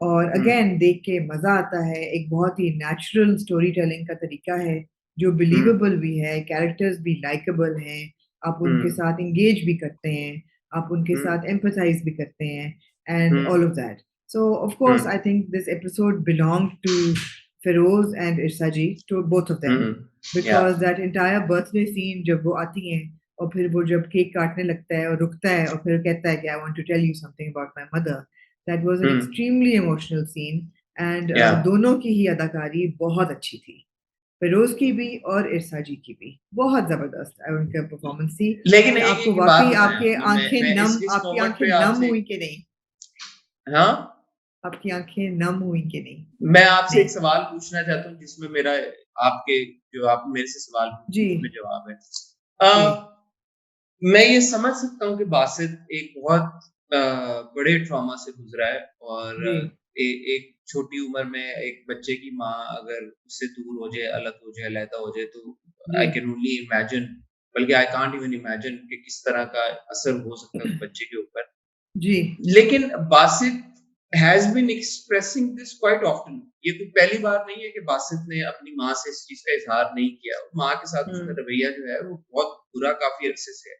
और अगेन देख के मज़ा आता है। एक बहुत ही नेचुरल स्टोरी टेलिंग का तरीका है जो बिलीवेबल भी है, कैरेक्टर्स भी लाइकेबल हैं, आप उनके साथ एंगेज भी करते हैं, आप उनके साथ एम्पैथाइज भी करते हैं and all of that. So of course, I think this episode belonged to Feroz and Irsaji, to both of them, या because that entire birthday scene जब वो आती हैं और फिर वो जब केक काटने लगता है और रुकता है और फिर कहता है कि I want to tell you something about my mother, that was an extremely emotional scene and या दोनों की ही अदाकारी बहुत अच्छी थी, फिरोज की भी और इरसाजी की भी बहुत जबरदस्त है उनका परफॉर्मेंस थी लेकिन कि एक आपको एक बात वाकई बताएं आपके आप, आंखें मैं नम इस आपकी मोमेंट आंखें पे नम आपसे हुई कि नहीं, हाँ आपकी आंखें नम हुई कि नहीं? मैं आपसे एक नहीं सवाल पूछना चाहता हूँ जिसमें मेरा आपके जो आप मेरे से सवाल पूछे जी उसमें जवाब है। जी मैं ये समझ सकता हूँ कि बासित एक बहुत बड़े ट्रॉमा से गुजरा है और जी एक छोटी उम्र में एक बच्चे की माँ अगर उससे दूर हो जाए, अलग हो जाए, अलहदा हो जाए तो जी आई कैन ओनली इमेजिन, बल्कि आई कांट इवन इमेजिन कि किस तरह का असर हो सकता है उस बच्चे के ऊपर। जी लेकिन Basit has been expressing this quite often. ये कोई पहली बार नहीं है कि बासित ने अपनी माँ से इस चीज़ का इज़हार नहीं किया। माँ के साथ उसका हम्म रवैया जो है वो बहुत बुरा काफ़ी अरसे से है।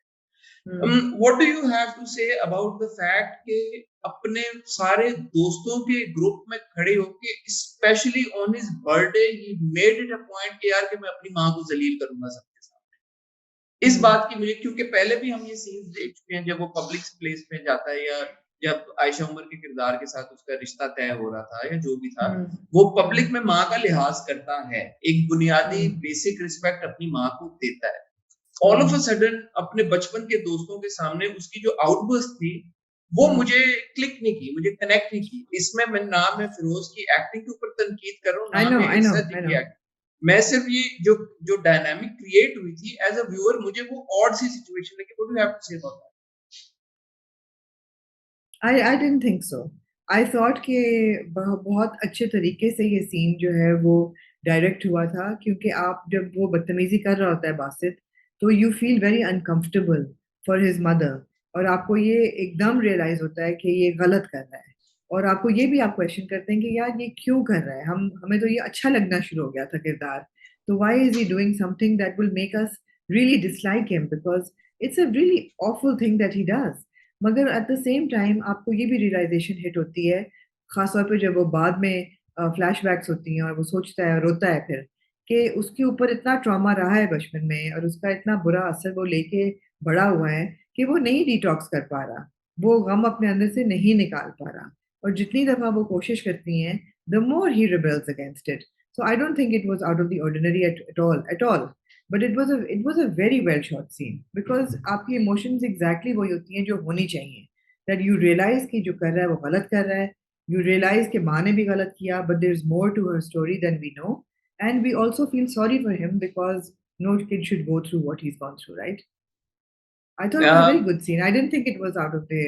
हम्म What do you have to say about the fact कि अपने सारे दोस्तों के ग्रुप में खड़े होके specially on his birthday he made it a point कि यार कि मैं अपनी माँ को ज़लील करूँगा सबके सामने। इस हम्म बात की मुझे क्योंकि पहले भी हम ये सीन्स देख चुके हैं जब वो पब्लिक प्लेस पे जाता है या जब आयशा उमर के किरदार के साथ उसका रिश्ता तय हो रहा था या जो भी था, हम्म वो हम्म पब्लिक में माँ का लिहाज करता है। एक बुनियादी हम्म बेसिक रिस्पेक्ट अपनी माँ को देता है। All of a hmm sudden अपने बचपन के दोस्तों के सामने उसकी जो आउटबर्स्ट थी वो मुझे क्लिक नहीं की, मुझे कनेक्ट नहीं की। इसमें मैं ना मैं फिरोज की एक्टिंग के ऊपर तनकीद कर रहा हूँ, ना मैं I know Irsa ji I know की एक्टिंग। मैं सिर्फ ये जो जो डायनामिक क्रिएट हुई थी एज अ व्यूअर मुझे वो ऑड सी सिचुएशन लगी। What do you have to say about I didn't think so. I thought कि बहुत अच्छे तरीके से ये सीन जो है वो डायरेक्ट हुआ था क्योंकि आप जब वो बदतमीजी कर रहा होता है बासित तो you feel very uncomfortable for his mother और आपको ये एकदम रियलाइज होता है कि ये गलत कर रहा है और आपको ये भी आप क्वेश्चन करते हैं कि यार ये क्यों कर रहा है, हम हमें तो ये अच्छा लगना शुरू हो गया था किरदार, तो why is he doing something that will make us really dislike him because it's a really awful thing that he does. मगर एट द सेम टाइम आपको ये भी रियलाइजेशन हिट होती है खासतौर पे जब वो बाद में फ्लैशबैक्स होती हैं और वो सोचता है रोता है फिर कि उसके ऊपर इतना ट्रॉमा रहा है बचपन में और उसका इतना बुरा असर वो लेके बड़ा हुआ है कि वो नहीं डिटॉक्स कर पा रहा, वो गम अपने अंदर से नहीं निकाल पा रहा और जितनी दफा वो कोशिश करती हैं the more he rebels against it. So I don't think it was out of the ordinary at all but it was a very well shot scene because आपकी इमोशंस एग्जैक्टली वही होती हैं जो होनी चाहिए, दैट यू रियलाइज कि जो कर रहा है वो गलत कर रहा है, यू रियलाइज कि माँ ने भी गलत किया but there is more to her story than we know and we also feel sorry for him because no kid should go through what he's gone through, right? I thought it was a very that? good scene. I didn't think it was out of the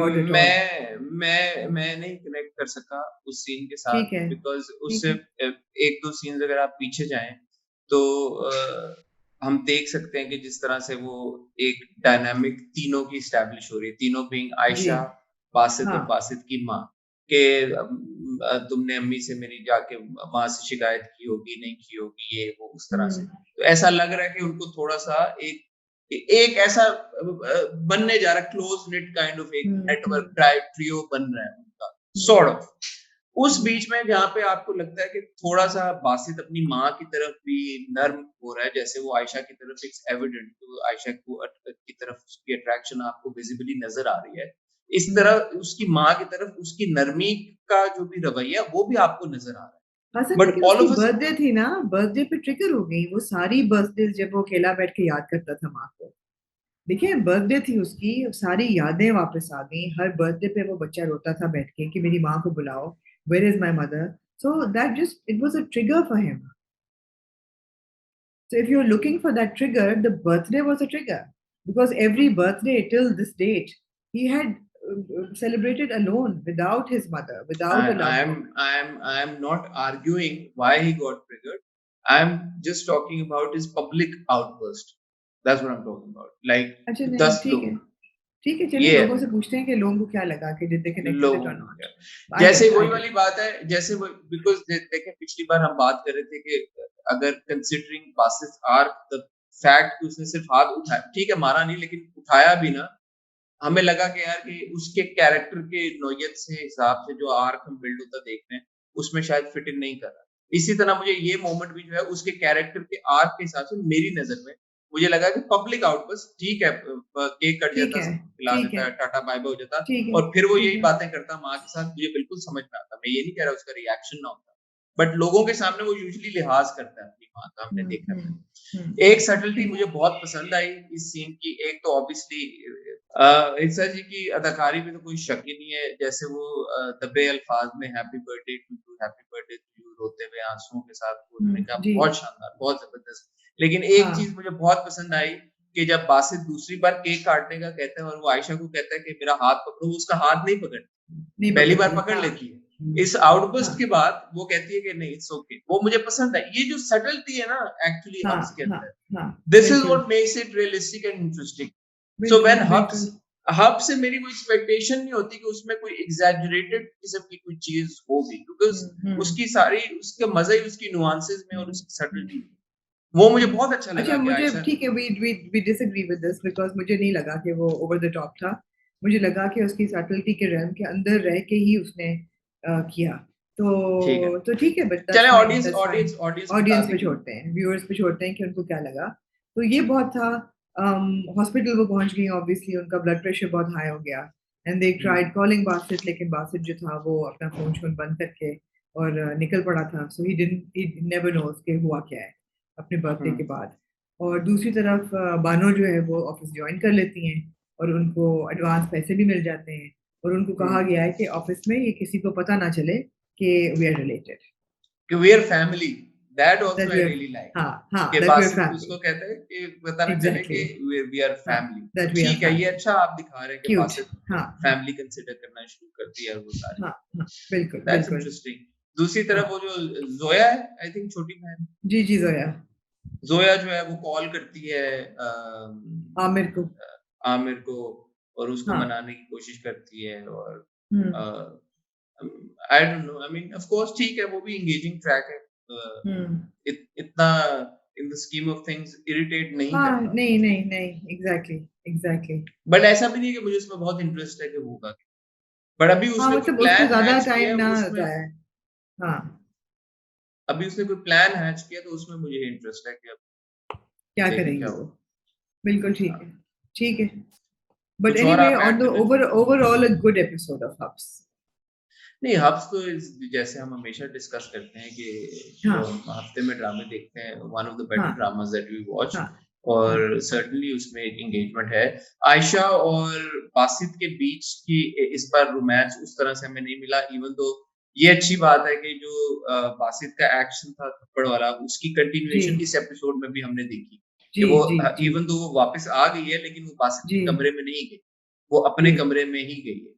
odd at all. मैं नहीं connect कर सका उस scene के साथ ठीक है, because ठीक उससे है। 1-2 सीन्स अगर आप पीछे जाएँ तो हम देख सकते हैं कि जिस तरह से वो एक डायनामिक तीनों की एस्टैब्लिश हो रही है, तीनों बीइंग जी, आयशा, बासित और हाँ। बासित की माँ के तुमने अम्मी से मेरी जाके माँ से शिकायत की होगी, नहीं की होगी, ये वो उस तरह से। हुँ, तो ऐसा लग रहा है कि उनको थोड़ा-सा एक एक ऐसा बनने जा रहा है क्लोज निट काइंड ऑफ एक हुँ, नेटवर्क हुँ, ट्रियो बन रहा है उनका हुँ, सॉर्ट ऑफ। उस हुँ, बीच में जहाँ पे आपको लगता है कि थोड़ा-सा बासित अपनी माँ की तरफ भी नर्म हो रहा है, जैसे वो आयशा की तरफ इट्स एविडेंट तो आयशा को की तरफ उसकी अट्रैक्शन आपको विजिबली नज़र आ रही है। इस हुँ। तरह उसकी माँ की तरफ उसकी नरमी का जो भी रवैया वो भी आपको नज़र आ रहा असल है। बट लेकिन ऑल उसकी ऑफ अ बर्थडे सडन थी ना, बर्थडे पे ट्रिगर हो गई। वो सारी बर्थडेज़ जब वो अकेला बैठ के याद करता था माँ को। देखिए बर्थडे थी उसकी, सारी यादें वापस आ गईं। हर बर्थडे पे वो बच्चा रोता था बैठ के कि मेरी माँ को बुलाओ, where is my mother? So that just it was a trigger for him. So if you're looking for that trigger, the birthday was a trigger because every birthday till this date, he had celebrated alone without his mother, without a loved one. I am not arguing why he got triggered. I'm just talking about his public outburst. That's what I'm talking about. Like अच्छा नहीं 10 ठीक है लोग ठीक है चलिए ये लोगों से पूछते हैं कि लोगों को क्या लगा कि did they connect with it लोगों or को not. क्या I जैसे did, वही I did. वाली बात है जैसे बिकॉज देखें पिछली बार हम बात कर रहे थे कि अगर considering Basit arc the fact कि उसने सिर्फ हाथ उठाया ठीक है मारा नहीं लेकिन उठाया भी ना हमें लगा कि यार कि उसके कैरेक्टर के नौयत से हिसाब से जो आर्क हम बिल्ड होता देख रहे हैं उसमें शायद फिट इन नहीं कर रहा इसी तरह मुझे ये मोमेंट भी जो है उसके कैरेक्टर के आर्क के हिसाब से मेरी नजर में मुझे लगा कि पब्लिक आउटबर्स्ट ठीक है केक कट ठीक जाता है सबको खिला ठीक देता है है टाटा बाय बाय हो जाता ठीक है और फिर वो ठीक यही है बातें करता माँ के साथ मुझे बिल्कुल समझ में आता मैं ये नहीं कह रहा उसका रिएक्शन ना होता बट लोगों के सामने वो यूजुअली लिहाज करता है अपनी माँ का हमने देखा है एक सटलिटी मुझे बहुत पसंद आई इस सीन की एक तो ऑब्वियसली इर्सा जी की अदाकारी में तो कोई शक ही नहीं है जैसे वो दबे अल्फाज में हैप्पी बर्थडे टू यू रोते हुए आंसुओं के साथ बोलने का जी बहुत शानदार बहुत जबरदस्त लेकिन एक हाँ चीज मुझे बहुत पसंद आई कि जब बासित दूसरी बार केक काटने का कहता है और वो आयशा को कहता है कि मेरा हाथ पकड़ो वो उसका हाथ नहीं पकड़ती नहीं पहली बार पकड़ती पकड़ हाँ लेती है इस आउटबर्स्ट हाँ के बाद वो कहती है कि नहीं इट्स ओके वो मुझे पसंद है ये जो सटलिटी है ना एक्चुअली हाँ हब्स के हाँ अंदर हाँ दिस इज बिल्कुल what makes it realistic and interesting so बिल्कुल व्हेन बिल्कुल हब से मेरी कोई एक्सपेक्टेशन नहीं होती कि उसमें कोई एग्जैजरेटेड किस्म की कोई चीज होगी क्योंकि उसकी सारी उसका मजा ही उसकी नुआंसेस में और उसकी सटलिटी में वो मुझे बहुत अच्छा लगा अच्छा कि मुझे आयशा ठीक है we disagree with this because मुझे नहीं लगा कि वो ओवर द टॉप था मुझे लगा कि उसकी सटलिटी के रेल्म के अंदर रह के ही उसने किया ठीक है तो ठीक है बट चले that's audience fine audience audience बता ऑडियंस पे देगी छोड़ते हैं व्यूअर्स पे छोड़ते हैं कि उनको क्या लगा तो ये बहुत था हॉस्पिटल वो पहुंच गई ऑब्वियसली उनका ब्लड प्रेशर बहुत हाई हो गया and they tried calling Basit लेकिन बासित जो था वो अपना फोन शोन बंद करके और निकल पड़ा था सो ही नेवर नोस के हुआ क्या है अपने बर्थडे के बाद और दूसरी तरफ बानो जो है वो ऑफिस ज्वाइन कर लेती हैं और उनको एडवांस पैसे भी मिल जाते हैं और उनको कहा गया है कि ऑफिस में ये किसी को पता ना चले कि वी आर रिलेटेड कि we are family that also that I we are really like हाँ कि that we are Basit family उसको कहता है कि पता ना चले कि एग्जैक्टली वी आर हाँ फैमिली दैट वी आर ठीक है ये फैमिली अच्छा आप दिखा रहे हैं कि क्यूट बासित हाँ फैमिली कंसीडर करना शुरू कर दिया वो सारी हाँ हाँ बिल्कुल दैट्स बिल्कुल इंटरेस्टिंग दूसरी तरफ हाँ वो जो जोया है आई थिंक छोटी बहन जी जी जोया जोया जो है वो कॉल करती है आमिर को आमिर को और उसको हाँ मनाने की कोशिश करती है और hmm I don't know I mean of course ठीक है वो भी एंगेजिंग ट्रैक है इतना in the scheme of things irritate नहीं हाँ करता नहीं नहीं नहीं एग्जैक्टली एग्जैक्टली बट ऐसा भी नहीं है कि मुझे उसमें बहुत इंटरेस्ट है कि होगा बट अभी हाँ उसने कोई मतलब उस पे प्लान ज्यादा हैच किया टाइम है ना उसमें जाए हाँ अभी उसने कोई प्लान हैच किया तो उसमें मुझे इंटरेस्ट है कि अब क्या देखें करेंगे क्या वो होगा बिल्कुल ठीक है बट कुछ और एनीवे आप ऑन ऐड द करना चाहें overall a good episode of Habs नहीं हब्स तो जैसे हम हमेशा डिस्कस करते हैं कि हाँ हफ्ते में ड्रामे देखते हैं वन ऑफ द बेटर हाँ ड्रामास दैट वी वॉच हाँ और सर्टेनली उसमें एक एंगेजमेंट है आयशा और बासित के बीच की इस बार रोमांस उस तरह से हमें नहीं मिला इवन तो ये अच्छी बात है कि जो बासित का एक्शन था थप्पड़ वाला उसकी जी कंटिन्यूएशन इस एपिसोड में भी हमने देखी कि जी वो जी जी इवन तो वो वापस आ गई है लेकिन वो बासित जी के कमरे में नहीं गई वो अपने जी कमरे में ही गई है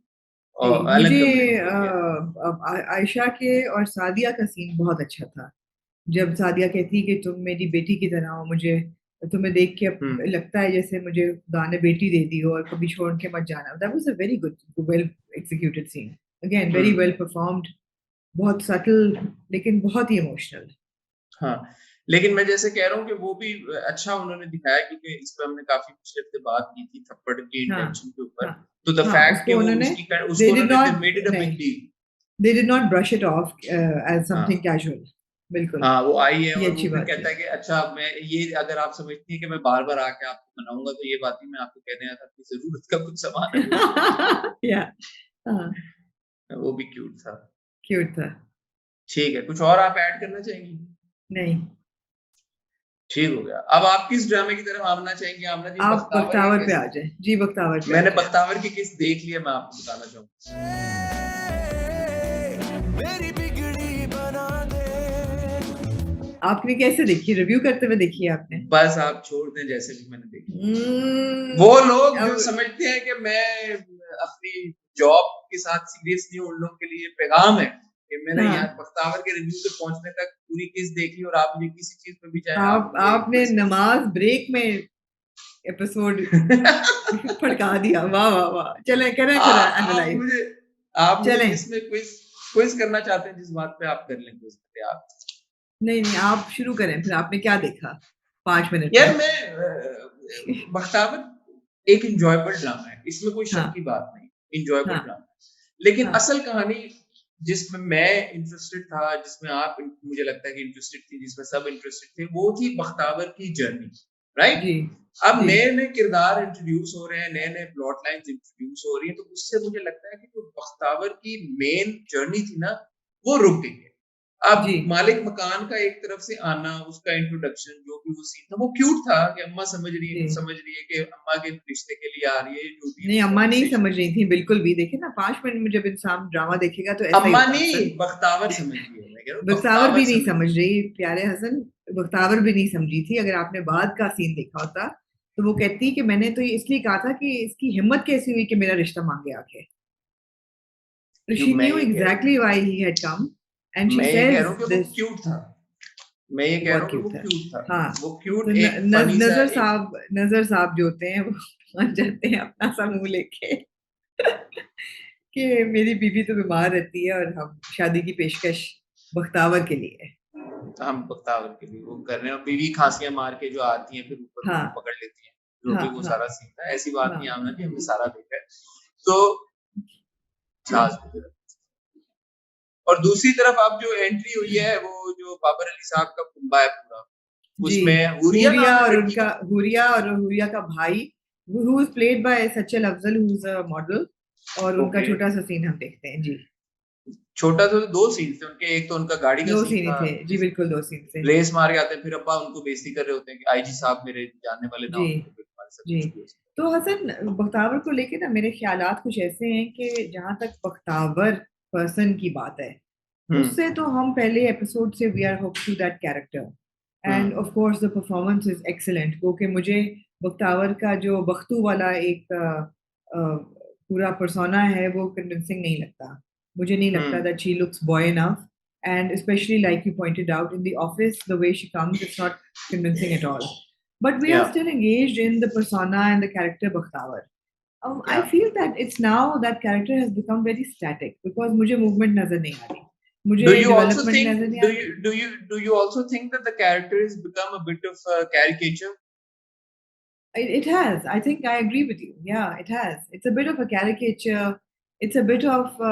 जी और मुझे अलग कमरे में गई है आयशा के और सादिया का सीन बहुत अच्छा था जब सादिया कहती कि तुम मेरी बेटी की तरह हो मुझे तुम्हें देख के लगता है जैसे मुझे खुदा ने बेटी दे दी हो और कभी छोड़ के मत जाना that was a very good well executed scene again very well performed बहुत सटल लेकिन बहुत ही इमोशनल हाँ लेकिन मैं जैसे कह रहा हूँ कि वो भी अच्छा उन्होंने दिखाया क्योंकि इस पे हमने काफी पिछले हफ्ते बात की थी थप्पड़ की हाँ इंटेंशन के ऊपर हाँ तो द हाँ फैक्ट उसको कि वो उन्होंने उसको did उन्होंने not made it a big नहीं deal they did not brush it off as something हाँ casual बिल्कुल हाँ वो आई है ये और वो अच्छी फिर बात कहता है कि अच्छा मैं ये अगर आप समझती हैं कि मैं बार बार आके आपको मनाऊंगा तो ये बात ही मैं आपको कहने आया था कि जरूरत का कुछ सामान है वो या हाँ वो भी क्यूट था क्यूट था ठीक है कुछ और आप ऐड करना चाहेंगी नहीं ठीक हो गया अब आप किस ड्रामे की तरफ आना चाहेंगे आमना जी आप बख्तावर पे आ जाए जी बख्तावर पे मैंने बख्तावर की किस देख लिया मैं आपको बताना चाहूंगा आपने कैसे देखी रिव्यू करते हुए देखी है आपने बस आप छोड़ दें जैसे भी मैंने देखी वो लोग जो समझते हैं कि मैं अपनी जॉब के साथ सीरियस नहीं, उन लोगों के लिए पैगाम है कि मैंने हाँ यहाँ बख्तावर के रिव्यू पे पहुंचने तक पूरी किस देखी, और आप मुझे किसी चीज में भी चाहे आप मुझे आपने नमाज ब्रेक में एपिसोड फड़का दिया। वाह वाह वाह, चलें करें फिर एनालाइज। आप मुझे चलें। इसमें क्विज करना चाहते हैं, जिस बात पे आप कर लें क्विज पे आप। नहीं आप शुरू करें, फिर आपने क्या देखा 5 मिनट यार में? मैं बख्तावर एक इंजॉयबल ड्रामा है, इसमें कोई शक हाँ की बात नहीं, इंजॉयबल हाँ ड्रामा है। लेकिन हाँ असल कहानी जिसमें मैं इंटरेस्टेड था, जिसमें आप मुझे लगता है कि इंटरेस्टेड थी, जिसमें सब इंटरेस्टेड थे, वो थी बख्तावर की जर्नी, राइट। जी अब जी नए नए किरदार इंट्रोड्यूस हो रहे हैं, नए नए प्लॉट लाइंस इंट्रोड्यूस हो रही है, तो उससे मुझे लगता है कि जो बख्तावर की मेन जर्नी थी ना, वो रुक गई है। अब जी मालिक मकान का एक तरफ से आना, उसका इंट्रोडक्शन, जो भी वो सीन था वो क्यूट था कि अम्मा समझ रही है कि अम्मा के रिश्ते के लिए आ रही है, जो भी नहीं, अम्मा नहीं conversation। समझ रही थी बिल्कुल भी। देखिए ना, 5 मिनट में जब इंसान ड्रामा देखेगा तो ऐसा ही अम्मा होता है नहीं, हसन। बख्तावर समझ रही है, मैं कह रहा हूँ बख्तावर बख्तावर भी नहीं समझ समझ रही है। रही प्यारे हसन, बख्तावर भी नहीं समझी थी। अगर आपने बाद का सीन देखा होता तो वो कहती कि मैंने तो ये इसलिए कहा था कि इसकी हिम्मत कैसी हुई कि मेरा रिश्ता मांगे आके। So जो she knew exactly why he had come and she मैं ये कह रहा says हूँ कि वो this। क्यूट था, मैं ये वो कह रहा बहुत हूँ कि वो क्यूट था। क्यूट था, हाँ, वो तो क्यूट एक फनी सा एक। नजर साहब जो होते हैं वो मान जाते हैं अपना सा मुंह लेके कि मेरी बीवी तो बीमार रहती है और हम शादी की पेशकश बख्तावर के लिए। हम बख्तावर के लिए वो कर रहे हैं, और बीवी खांसियां मार के जो आती हैं फिर ऊपर हाँ उनको पकड़ लेती हैं, जो हाँ भी वो हाँ सारा सीन था। ऐसी बात नहीं हाँ आमना कि हमने सारा देखा है, तो सास। और दूसरी तरफ अब जो एंट्री हुई है, वो जो बाबर अली साहब का कुंबा है पूरा, जी। उसमें हुरिया नाम है लड़की का। हुरिया का भाई who is played by Sachal Afzal who is a model, और उनका ओके, छोटा सा सीन हम देखते हैं जी। छोटा सा दो सीन थे उनके, एक तो उनका गाड़ी का दो सीन सीन ही था, थे जी, बिल्कुल 2 सीन थे। रेस मार के आते हैं, फिर अब्बा उनको बेइज्जती कर रहे होते हैं कि आईजी साहब मेरे जानने वाले ना जी होते तो फिर हमारे साथ जी। कुछ भी हो सकता तो हसन, बख्तावर को लेके ना मेरे ख्यालात कुछ ऐसे हैं कि जहां तक बख्तावर पर्सन की बात है, है। उससे तो हम पहले एपिसोड से we are hope to that character and of course the performance is excellent. क्योंकि मुझे बख्तावर का जो बख्तू वाला एक पूरा पर्सोना है वो कन्विंसिंग नहीं लगता। मुझे नहीं लगता that she looks boy enough, and specially like you pointed out in the office the way she comes it's not convincing at all, but we are या still engaged in the persona and the character Bakhtawar. I या feel that it's now that character has become very static because मुझे movement नजर नहीं आ रही, मुझे do you also development think नजर नहीं do uh you रही। do you also think that the character has become a bit of a caricature? It has. I think I agree with you. Yeah, it has. It's a bit of a caricature. It's a bit of.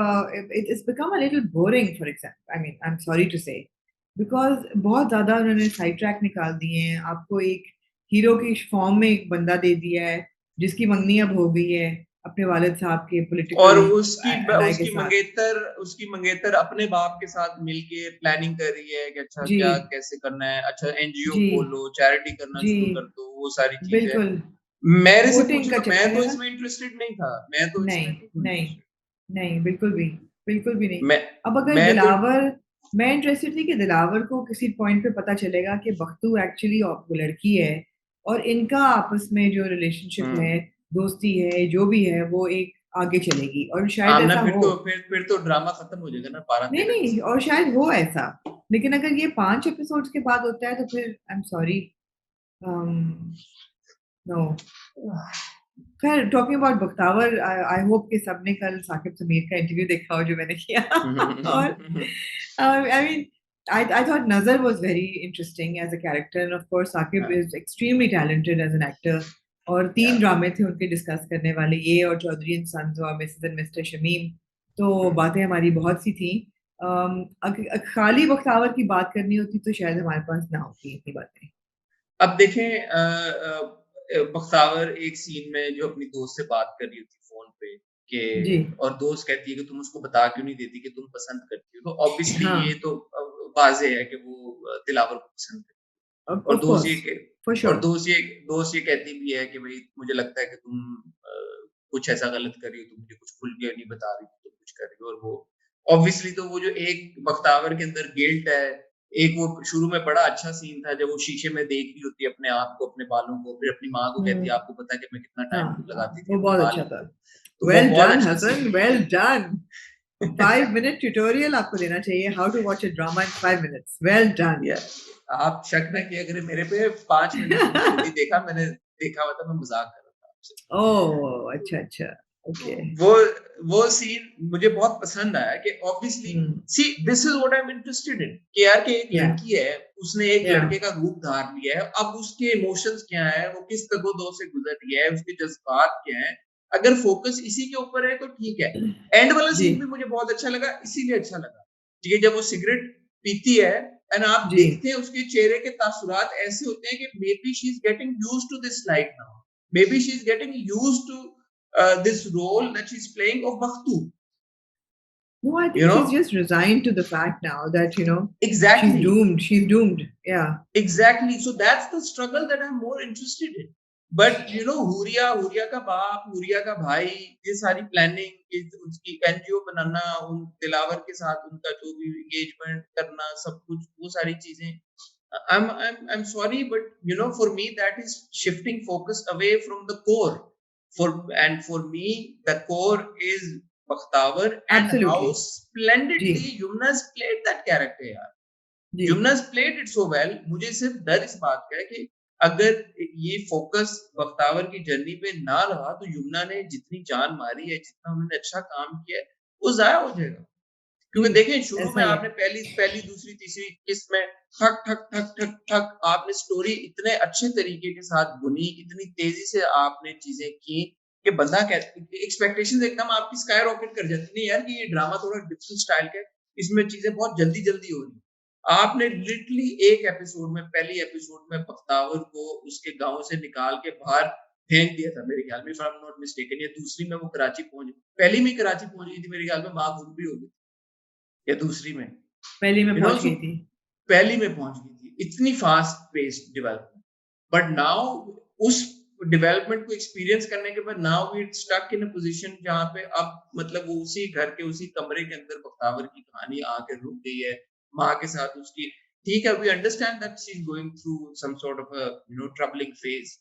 It's become a little boring. For example, I mean, I'm sorry to say, because बहुत ज़्यादा उन्होंने side track निकाल दिए हैं। आपको एक hero की form में एक बंदा दे दिया है जिसकी मंगनी अब हो गई है अपने वालिद साहब के और पॉलिटिकल अलाई के उसकी साथ। मंगेतर अपने बाप के साथ मिलके प्लानिंग कर रही है कि अच्छा जी क्या कैसे करना है, अच्छा एनजीओ जी खोलो, चैरिटी करना जी, शुरू कर दो, वो सारी चीजें। बिल्कुल। मेरे से वोटिंग पूछे का तो मैं चक्कर तो है ना। इसमें इंटरेस्टेड नहीं था, मैं तो नहीं इसमें बिल्कुल नहीं इंटरेस्टेड। नहीं, बिल्कुल भी नहीं। मैं अब अगर मैं तो दिलावर, मैं इंटरेस्टेड थी कि दिलावर को किसी पॉइंट पे पता चलेगा कि बख्तू एक्चुअली वो लड़की है और इनका आपस में जो रिलेशनशिप है, दोस्ती है, जो भी है वो एक आगे चलेगी और शायद आमना, ऐसा हो। फिर तो ड्रामा खत्म हो जाएगा ना 12-13 नहीं एपिसोड और में। शायद हो ऐसा, लेकिन अगर ये 5 एपिसोड्स के बाद होता है तो फिर आई एम सॉरी, नो। खैर, talking about Bakhtawar, I hope कि सबने कल साकिब समीर का इंटरव्यू देखा हो जो मैंने किया और I mean I thought Nazar was very interesting as a character, and of course Saqib is extremely talented as an actor. और 3 ड्रामे थे उनके डिस्कस करने वाले, ये और चौधरी एंड सन्स और मिसेस एंड मिस्टर शमीम। तो बातें हमारी बहुत सी थी। खाली बख्तावर की बात करनी होती तो शायद हमारे पास ना होती इतनी बातें। अब देखें, बख्तावर एक सीन में जो अपनी दोस्त से बात कर रही होती फोन पे जी कि, और दोस्त कहती है कि तुम उसको बता क्यों नहीं देती कि तुम पसंद करती हो, तो ऑब्वियसली हाँ, ये तो वाजे है कि वो दिलावर को पसंद करती है। और ऑफ कोर्स, फॉर और श्योर। दोस्त ये कहती भी है कि भाई मुझे लगता है कि तुम कुछ ऐसा गलत कर रही हो, तुम मुझे कुछ खुल के नहीं बता रही, तुम कुछ कर रही हो। और वो ऑब्वियसली तो वो जो एक बख्तावर के अंदर गिल्ट है, एक वो शुरू में बड़ा अच्छा सीन था जब वो शीशे में देख रही होती है अपने आप को, अपने बालों को, फिर अपनी माँ को कहती है आपको पता है कि मैं कितना हाँ टाइम हाँ, लगाती थी वो अपने बहुत बाल अच्छा था। तो वो Well बहुत done, अच्छा Hassan. Scene Well done. 5 minute tutorial आपको देना चाहिए. How to watch a drama in 5 minutes. Well done. या आप शक ना किया करें मेरे पे 5 मिनट में खुद ही देखा मैंने देखा हुआ था मैं मजाक कर रहा था आपसे Oh, अच्छा. Okay. वो वो सीन मुझे बहुत पसंद आया कि obviously see this is what I am interested in कि यार कि एक Yeah. लड़की है उसने एक Yeah. लड़के का रूप धार लिया है अब उसके इमोशंस क्या है वो किस तगोदो से गुजर रही है उसके जज्बात क्या है अगर फोकस इसी के ऊपर है तो ठीक है एंड वाला जी. सीन भी मुझे बहुत अच्छा लगा इसीलिए अच्छा लगा ठीक है जब वो सिगरेट पीती है एंड आप जी. देखते हैं उसके चेहरे के तासुरात ऐसे होते हैं कि maybe she is getting used to this life now maybe she is getting used to this role that she's playing of Makhtoom. No, I You think she's know? just resigned to the fact now that, she's Exactly. doomed. She's doomed. Yeah. Exactly. So that's the struggle that I'm more interested in. But Huriya का बाप, हुरिया का भाई, ये सारी planning, उसकी NGO बनाना, उन दिलावर के साथ उनका जो भी एंगेजमेंट करना, सब कुछ वो सारी चीजें. I'm sorry, but for me that is shifting focus away from the core. For me, the core is Bakhtavar and how Absolutely. splendidly ji. Yumna's played that character, yaar. Ji. Yumna's played it so well. मुझे सिर्फ डर इस बात का है कि अगर ये फोकस बख्तावर की जर्नी पे ना रहा तो युमना ने जितनी जान मारी है जितना उन्होंने अच्छा काम किया है वो जाया हो जाएगा क्योंकि जी. देखें शुरू ऐसा में ही है. आपने पहली दूसरी तीसरी किस्त में ठक ठक ठक ठक ठक आपने स्टोरी इतने अच्छे तरीके के साथ बुनी इतनी तेजी से आपने चीजें की कि बंदा एक्सपेक्टेशंस एकदम आपकी स्काई रॉकेट कर जाती नहीं यार कि ये ड्रामा थोड़ा डिफरेंट स्टाइल का है इसमें चीजें बहुत जल्दी जल्दी हो रही आपने लिटरली एक एपिसोड में पहली एपिसोड में बख्तावर को उसके गांव से निकाल के बाहर फेंक दिया था मेरे ख्याल में if I am not mistaken या दूसरी में वो कराची पहुंच पहली में कराची पहुंच गई थी मेरे ख्याल में मां गुम भी हो गई या दूसरी में पहली में You know, पहुंच गई so थी. पहली में पहुंच गई थी इतनी fast paced development but now उस डेवलपमेंट को एक्सपीरियंस करने के बाद now we stuck in a position जहां पे अब मतलब वो उसी घर के उसी कमरे के अंदर बख्तावर की कहानी आके रुक गई है माँ के साथ उसकी ठीक है we understand that she is going through some sort of a troubling phase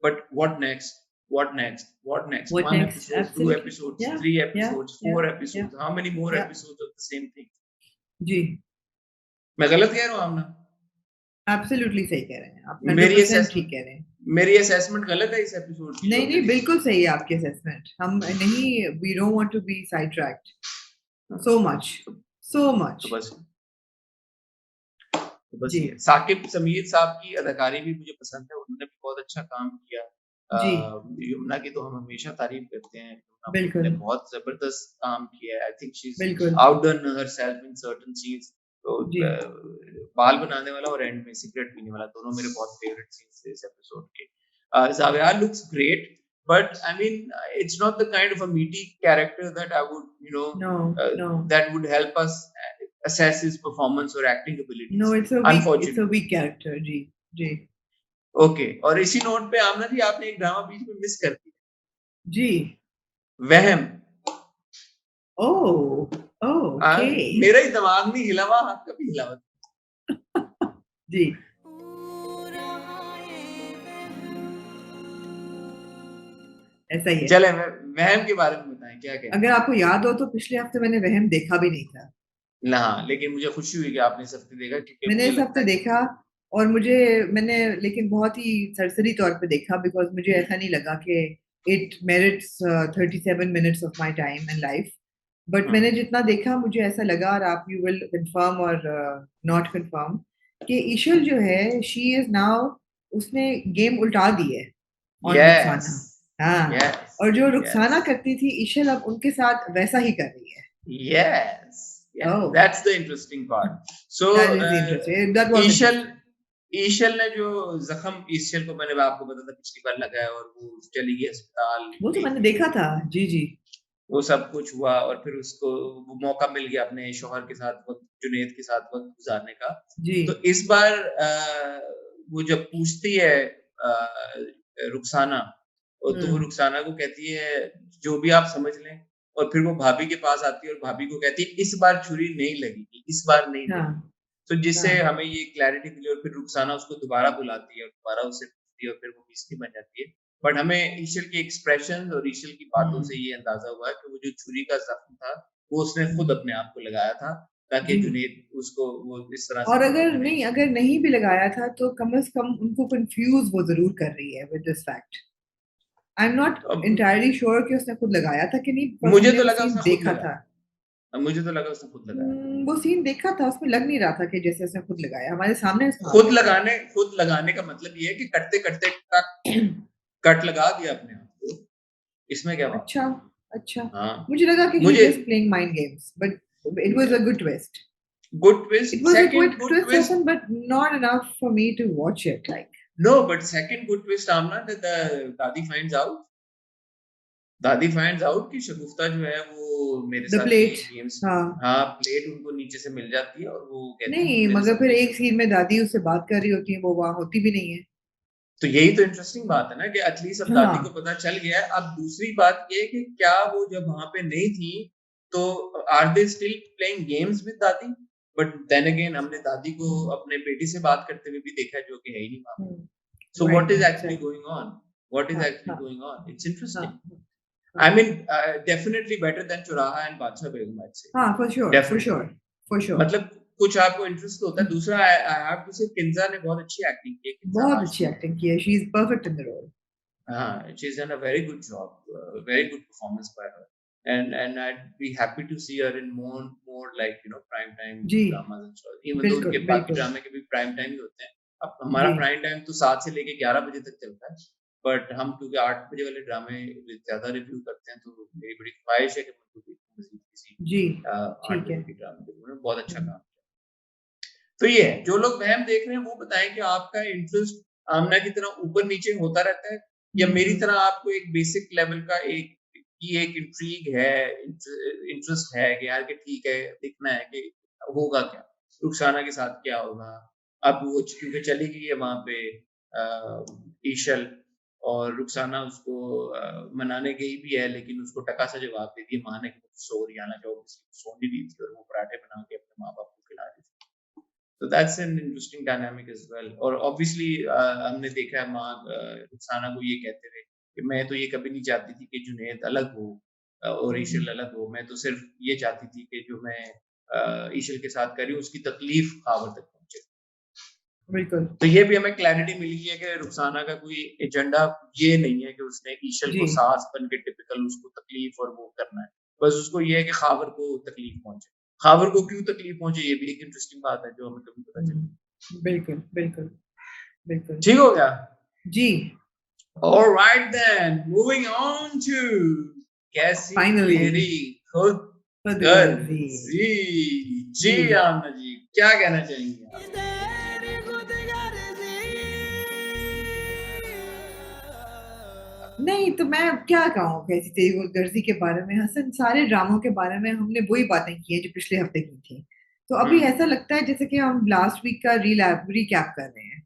but what next What one next? episode two Absolutely. episodes Yeah. 3 Yeah. episodes Yeah. 4 Yeah. episodes how many more Yeah. episodes of the same thing जी. मैं गलत कह रहा हूँ आमना Absolutely सही कह रहे हैं आप. मेरी 100% ठीक कह रहे हैं. मेरी असेसमेंट गलत है इस एपिसोड की नहीं बिल्कुल सही है आपकी असेसमेंट. हम नहीं we don't want to be sidetracked so much. तो बस जी. ये साकिब समीर साहब की अदाकारी भी मुझे पसंद है उन्होंने भी बहुत अच्छा काम किया जी. यमुना की तो हम हमेशा तारीफ करते हैं बिल्कुल. ने बहुत जबरदस्त काम किया है आई थिंक शी इज बिल्कुल. आउटडन हरसेल्फ इन सर्टेन सीन्स तो जी. बाल बनाने वाला और एंड में सिगरेट पीने वाला दोनों मेरे बहुत फेवरेट सीन्स थे इस एपिसोड के Javed looks great but I mean it's not the kind of a meaty character that I would no. that would help us assess his performance or acting abilities. No, it's a weak character. जी. Okay. और इसी note पे आमना जी आपने एक drama बीच में miss कर दिया. जी. वहम. Okay. मेरा ही दिमाग नहीं हिला हुआ हाथ का भी हिला हुआ. जी. ऐसा ही है. चले वहम के बारे में बताएं क्या क्या. अगर आपको याद हो तो पिछले हफ्ते मैंने वहम देखा भी नहीं था. ना लेकिन मुझे खुशी हुई कि आपने इस हफ्ते देखा क्योंकि मैंने इस हफ्ते देखा और मैंने लेकिन बहुत ही सरसरी तौर पे देखा बिकॉज मुझे ऐसा नहीं लगा कि it merits 37 minutes of my time and life but मैंने जितना देखा मुझे ऐसा लगा और आप यू विल कंफर्म और नॉट कंफर्म कि ईशल जो है शी इज नाउ उसने गेम उल्टा दी है और रुखसाना. हाँ. और जो रुखसाना करती थी ईशल अब उनके साथ वैसा ही कर रही है. Yes. Yeah, that's the interesting part. So ईशल ने जो जख्म ईशल को मैंने आपको बताया था पिछली बार लगाया और वो चली गई अस्पताल. वो तो मैंने देखा था. जी. वो सब कुछ हुआ और फिर उसको वो मौका मिल गया अपने शौहर के साथ जुनेद के साथ वक्त गुजारने का. जी. तो इस बार वो जब पूछती है रुखसाना तो वो रुखसाना को कहती है जो भी आप समझ लें और फिर वो भाभी के पास आती है और भाभी को कहती है इस बार छुरी नहीं लगेगी इस बार नहीं लगेगी. तो जिससे हमें ये क्लैरिटी मिली और फिर रुखसाना उसको दोबारा बुलाती है और दोबारा उससे पूछती है और फिर वो मिस्टी बन जाती है. बट हमें ईशल के एक्सप्रेशन और ईशल की बातों से हम्म, ये अंदाजा हुआ कि वो जो छुरी का जख्म था वो उसने खुद अपने आप को लगाया था, ताकि जी। जुनेद उसको वो इस तरह से और कवर करे। अगर नहीं भी लगाया था तो कम से कम उनको कंफ्यूज वो जरूर कर रही है with this fact. I am not अब इंटायरली श्योर कि उसने खुद लगाया था कि नहीं, बिकॉज मुझे हमने तो वो लगा सीन उसने खुद देखा था। लगाया। अब मुझे तो लगा उसने खुद लगाया। वो सीन देखा था, उसमें लग नहीं रहा था कि जैसे उसने खुद लगाया, हमारे सामने उसने हाथ खुद लगाया। लगाने का मतलब ये है कि करते करते कट लगा दिया अपने आप को। इसमें क्या बात अच्छा, है? अच्छा। हाँ, मुझे लगा कि ही मुझे just playing mind games, but it was a good twist. Good It twist, was a second quick good twist, twist. Hassan, but not enough for me to watch it. Like no, but second good twist Amna, Dadi finds out, कि शगुफ्ता जो है वो मेरे the साथ ये plate, games, हाँ। हाँ, plate उनको नीचे से मिल जाती है और वो कहते हैं नहीं, कि मेरे मगर साथ फिर ये एक सब। सीन में दादी उससे बात कर रही होती है, वो वहां होती भी नहीं है। तो यही तो इंटरेस्टिंग बात है ना कि एटलीस्ट अब दादी को हाँ। पता चल गया है। अब दूसरी बात ये है कि क्या वो जब वहां पे नहीं थी तो are they still playing games with दादी? बट देन अगेन हमने दादी को अपने बेटी से बात करते हुए भी देखा है, जो कि है ही नहीं वहां पे। So right, what is actually exactly. Going on? What is हाँ, एक्चुअली हाँ, गोइंग ऑन? इट्स हाँ, इंटरेस्टिंग। हाँ, I mean definitely better than Chauraha and Badshah Begum, I say. हाँ, for sure, for definitely. Sure, for sure. मतलब कुछ आपको इंटरेस्ट होता है। दूसरा, आई हैव टू से किंजा ने बहुत अच्छी एक्टिंग की है, किंजा बहुत अच्छी हाशमी ने। एक्टिंग की है, she is perfect in the role. She's done a very good job, very good performance by her, and I'd be happy to see her in more like prime time जी, dramas and stuff. Even though बिल्कुल, उनके बाकी बिल्कुल। ड्रामे के भी prime time ही होते हैं। अब हमारा जी, प्राइम टाइम तो 7 से लेके 11 बजे तक चलता है, बट हम क्योंकि 8 बजे वाले ड्रामे ज्यादा रिव्यू करते हैं, तो मेरी बड़ी ख्वाहिश है कि मैं उनको देखूं मजीद किसी जी, 8 ठीक है। बजे के ड्रामे देखूं। उन्होंने बहुत अच्छा हम्म, काम किया। तो ये है, जो लोग वहम देख रहे हैं वो बताएं कि आपका इंटरेस्ट आमना की तरह ऊपर नीचे होता रहता है, या मेरी हम्म, तरह आपको एक बेसिक लेवल का एक इंट्रीग है, इंटरेस्ट है कि यार कि ठीक है, देखना है कि होगा क्या, रुखसाना के साथ क्या होगा। अब वो क्योंकि चली गई है वहां पे ईशल, और रुखसाना उसको मनाने गई भी है, लेकिन उसको टका सा जवाब दे दिया माँ ने कि मुझे सो रही आना, जो सो नहीं रही थी और वो पराठे बना के अपने माँ बाप को खिला रही थी। तो that's an interesting dynamic as well. और ऑब्वियसली हमने देखा है माँ रुखसाना को ये कहते हुए कि मैं तो ये कभी नहीं चाहती थी कि जुनैद अलग हो और ईशल अलग हो। मैं तो सिर्फ ये चाहती थी कि जो मैं ईशल के साथ कर रही हूँ उसकी तकलीफ खावर तक पहुंचे। बिल्कुल। तो ये भी हमें क्लैरिटी मिली है कि रुखसाना का कोई एजेंडा ये नहीं है कि उसने ईशल जी, को सास बन के टिपिकल उसको तकलीफ और वो करना है। बस उसको ये है कि खावर को तकलीफ पहुंचे। खावर को क्यों तकलीफ पहुंचे, ये भी एक इंटरेस्टिंग बात है जो हमें कभी पता चली। बिल्कुल, बिल्कुल, बिल्कुल। ठीक हो गया? जी, All right then, moving on to कैसी फाइनली मेरी खुद खुदगर्जी। गर्जी। जी जी। आमना जी, क्या कहना चाहेंगे आप? नहीं तो मैं अब क्या कहूँ कैसी तेरी गुलगर्जी के बारे में, हसन। सारे ड्रामों के बारे में हमने वही बातें की हैं जो पिछले हफ्ते की थी। तो अभी हम्म, ऐसा लगता है जैसे कि हम लास्ट वीक का रिकैप कर रहे हैं,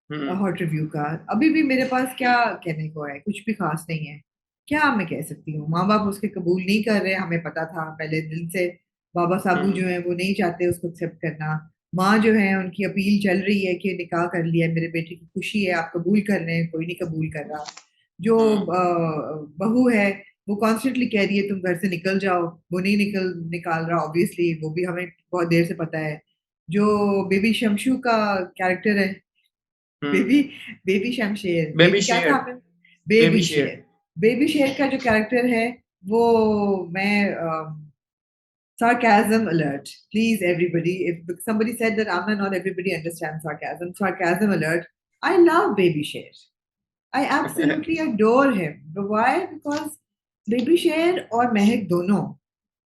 हम्म, हॉट रिव्यू का। अभी भी मेरे पास क्या कहने को है, कुछ भी खास नहीं है। क्या मैं कह सकती हूँ, माँ बाप उसके कबूल नहीं कर रहे, हमें पता था पहले दिल से। बाबा साबू हम्म, जो है वो नहीं चाहते उसको एक्सेप्ट करना। माँ जो है उनकी अपील चल रही है कि निकाह कर लिया है, मेरे बेटे की खुशी है, आप कबूल कर रहे हैं, कोई नहीं कबूल कर रहा। जो हम्म, बहू है वो कॉन्स्टेंटली कह रही है तुम घर से निकल जाओ, वो नहीं निकाल रहा, ऑब्वियसली वो भी हमें बहुत देर से पता है। जो बेबी शमशू का कैरेक्टर है, हम्म। Baby baby Shamsher, baby baby क्या था शेर, आपने? बेबी बेबी शेर। शेर। बेबी शेर का जो कैरेक्टर है वो, मैं sarcasm alert. Please, everybody. If somebody said that Amna, not everybody understands sarcasm. Sarcasm alert. I love Baby Cher. I absolutely adore him. But why? Because Baby Cher or Mehak dono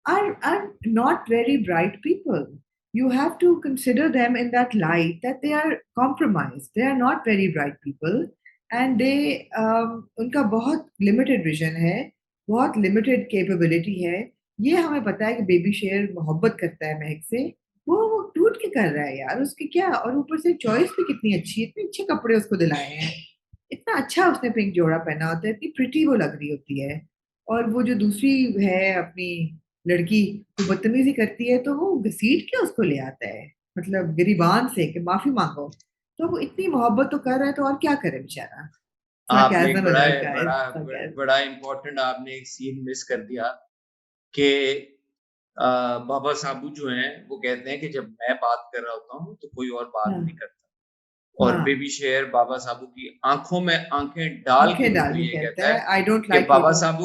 are not very bright people. You have to consider them in that light that they are compromised. They are not very bright people, and they उनका बहुत limited vision है, बहुत limited capability है। ये हमें पता है कि बेबी शेर मोहब्बत करता है महक से। वो टूट के कर रहा है यार, उसकी क्या, और ऊपर से चॉइस भी कितनी अच्छी है, इतने अच्छे कपड़े उसको दिलाए हैं, इतना अच्छा उसने पिंक जोड़ा पहना होता है, इतनी प्रिटी वो लग रही होती है। और वो जो दूसरी है अपनी लड़की, वो बदतमीजी करती है तो वो घसीट के उसको ले आता है, मतलब गिरीबान से कि माफी मांगो। तो वो इतनी मोहब्बत तो कर रहा है, तो और क्या करे बेचारा। आपने एक sarcasm बड़ा alert, guys. बड़ा Sarcasm. बड़ा इम्पोर्टेंट आपने एक सीन मिस कर दिया कि बाबा साहब जो हैं वो कहते हैं कि जब मैं बात कर रहा होता हूँ तो कोई और बात हाँ नहीं करता, और हाँ बेबी शेर बाबा साहब की आंखों में आंखें डाल के आंखें डाल उनको के ये कहता कहता है, है आई डोंट कि लाइक बाबा यू. साहब,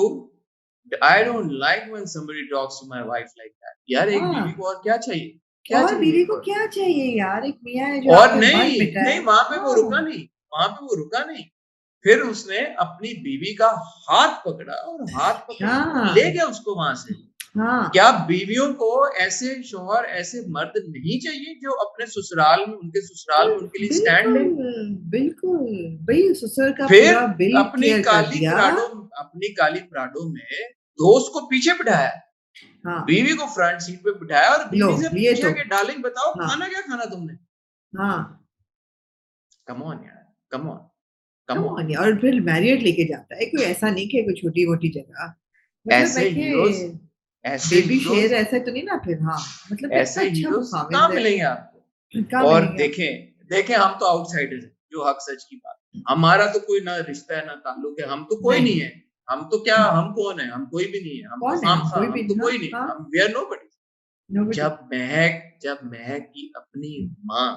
I don't like when somebody talks to my wife like that. यार एक बीवी को हाँ, और क्या चाहिए, क्या और चाहिए बीवी एक को और? क्या चाहिए यार, एक मियाँ है जो और आपका मन नहीं मिटाए. नहीं वहां पे वो रुका हाँ नहीं, वहां पे वो रुका नहीं, फिर उसने अपनी बीवी का हाथ पकड़ा और हाथ पकड़ के वो ले हाँ गया उसको वहां से। हाँ, क्या बीवियों को ऐसे शौहर, ऐसे मर्द नहीं चाहिए जो अपने ससुराल में, उनके ससुराल में उनके लिए स्टैंड बिल्कुल ले? बिल्कुल. भाई ससुर का फिर पूरा बिल अपनी क्लियर कर काली दिया. पराडो, अपनी काली पराडो में दोस्त को पीछे बिठाया, हाँ बीवी को फ्रंट सीट पे बिठाया और लो बीवी से लिए पूछा तो. कि डार्लिंग बताओ हाँ खाना क्या खाना तुमने? हाँ, कम ऑन यार, come on, come come on. On. और फिर मैरियट लेके जाता है, कोई ऐसा नहीं कि कोई छोटी मोटी जगह. मतलब ऐसे मैं हीरोज, के ऐसे बेबी शेर हीरोज, ऐसे तो नहीं ना फिर. हाँ मतलब कितना ऐसे अच्छा वो हीरोज कहाँ खाविंद है. मिलेंगे आपको? कहाँ और मिलेंगे आपको? देखें देखें, हम तो आउटसाइडर्स हैं, जो हक सच की बात, हमारा तो कोई ना रिश्ता है ना ताल्लुक है, हम तो कोई नहीं, नहीं है, हम तो क्या, हम कौन है, हम कोई भी नहीं है, हम तो कौन है, हम खामखा, कोई भी हम तो नहीं. हाँ कोई नहीं, हाँ, हम वी आर नोबडी। नोबडी. जब महक की अपनी माँ,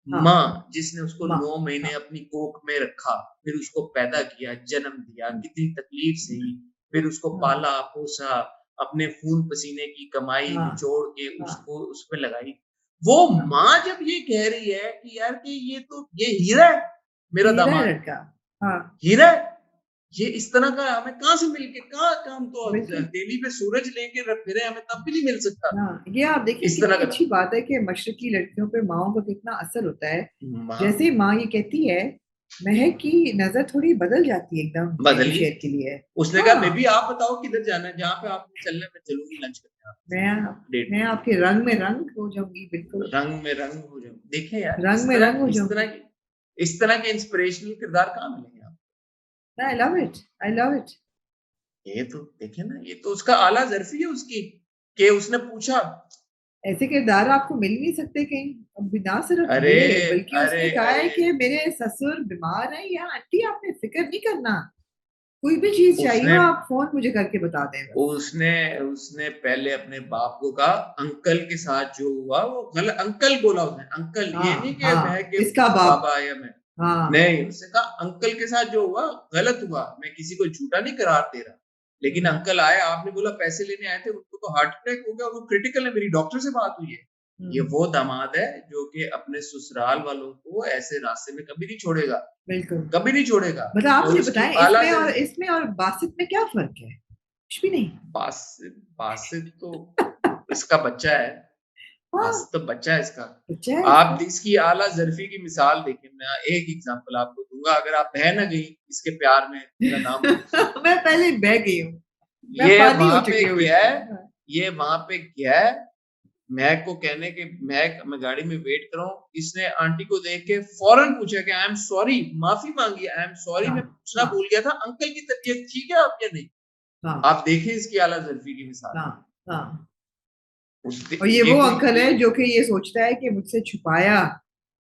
हाँ माँ जिसने उसको माँ. 9 महीने हाँ अपनी कोख में रखा, फिर उसको पैदा किया, जन्म दिया, कितनी तकलीफ सही, फिर उसको हाँ पाला पोसा, अपने खून पसीने की कमाई हाँ निचोड़ के हाँ उसको उस पे लगाई, वो हाँ, माँ जब ये कह रही है कि यार कि ये हीरा है, मेरा हीरा है दामाद लड़का. हाँ हीरा है, ये इस तरह का हमें कहाँ से मिल के, कहाँ हम तो बिल्कुल. हथेली पे सूरज लेके रख फिरे, हमें तब भी नहीं मिल सकता हाँ, ये आप देखिए इस तरह कितनी का अच्छी बात है कि मशरकी लड़कियों पे माओं का कितना असर होता है. माँ जैसे माँ ये कहती है, महक की नजर थोड़ी बदल जाती है एकदम बेबी बदली। शेर के लिए. उसने कहा हाँ, बेबी आप बताओ किधर जाना है, जहाँ पे आपने चलना है मैं चलूंगी लंच करने मैं डेट मैं आपके रंग में रंग हो जाऊंगी. बिल्कुल रंग में रंग हो जाऊं। देखें यार रंग में रंग हो जाऊंगी. इस तरह के इंस्पिरेशनल किरदार कहाँ मिलेंगे आपको? I love it, I love it. ये तो देखे ना, ये तो उसका आला ज़र्फी है उसकी, कि उसने पूछा, ऐसे किरदार आपको मिल नहीं सकते कहीं. अब ना सिर्फ अरे ये, बल्कि अरे उसने कहा है अरे कि मेरे ससुर बीमार हैं या आंटी, आपने फिक्र नहीं करना, कोई भी चीज चाहिए उसने हो आप फोन मुझे करके बता दें बस. उसने उसने पहले अपने बाप को कहा अंकल के साथ जो हुआ वो गलत, अंकल बोला उसने, अंकल, ये नहीं हाँ कि मैं हाँ, के इसका बाप. बाबा या मैं, हाँ नहीं, उसने कहा अंकल के साथ जो हुआ गलत हुआ, मैं किसी को झूठा नहीं करार दे रहा, लेकिन अंकल आए, आपने बोला पैसे लेने आए थे, उनको तो हार्ट अटैक हो गया और वो क्रिटिकल है, मेरी डॉक्टर से बात हुई है। ये वो दामाद है जो कि अपने ससुराल वालों को ऐसे रास्ते में कभी नहीं छोड़ेगा, बिल्कुल. कभी नहीं छोड़ेगा। मतलब आप और मुझे उसकी बताएं आला इसमें और बासित में क्या फर्क है? कुछ भी नहीं. बासित बासित तो इसका बच्चा है, हाँ, बासित तो बच्चा है इसका। बच्चा है आप इसका. इसकी आला ज़र्फी की मिसाल देखें, मैं एक एग्जांपल आपको दूंगा, अगर आप बह ना गई इसके प्यार में, मेरा नाम मैं पहले बह गई हूँ, मैं ये पानी हो वहां पे चुकी हूँ गया है, इसमें. हाँ ये वहां पे गया है, महक को कहने के महक मैं गाड़ी में वेट कर रहा हूँ, इसने आंटी को देख के फौरन पूछा कि आई एम सॉरी, माफी मांगी, आई एम सॉरी, हाँ मैं पूछना भूल गया था अंकल की तबीयत ठीक है आप या नहीं? हाँ आप देखें इसकी आला ज़र्फी की मिसाल। हाँ हाँ. उस और ये वो अंकल है ये जो कि ये सोचता है कि मुझसे छुपाया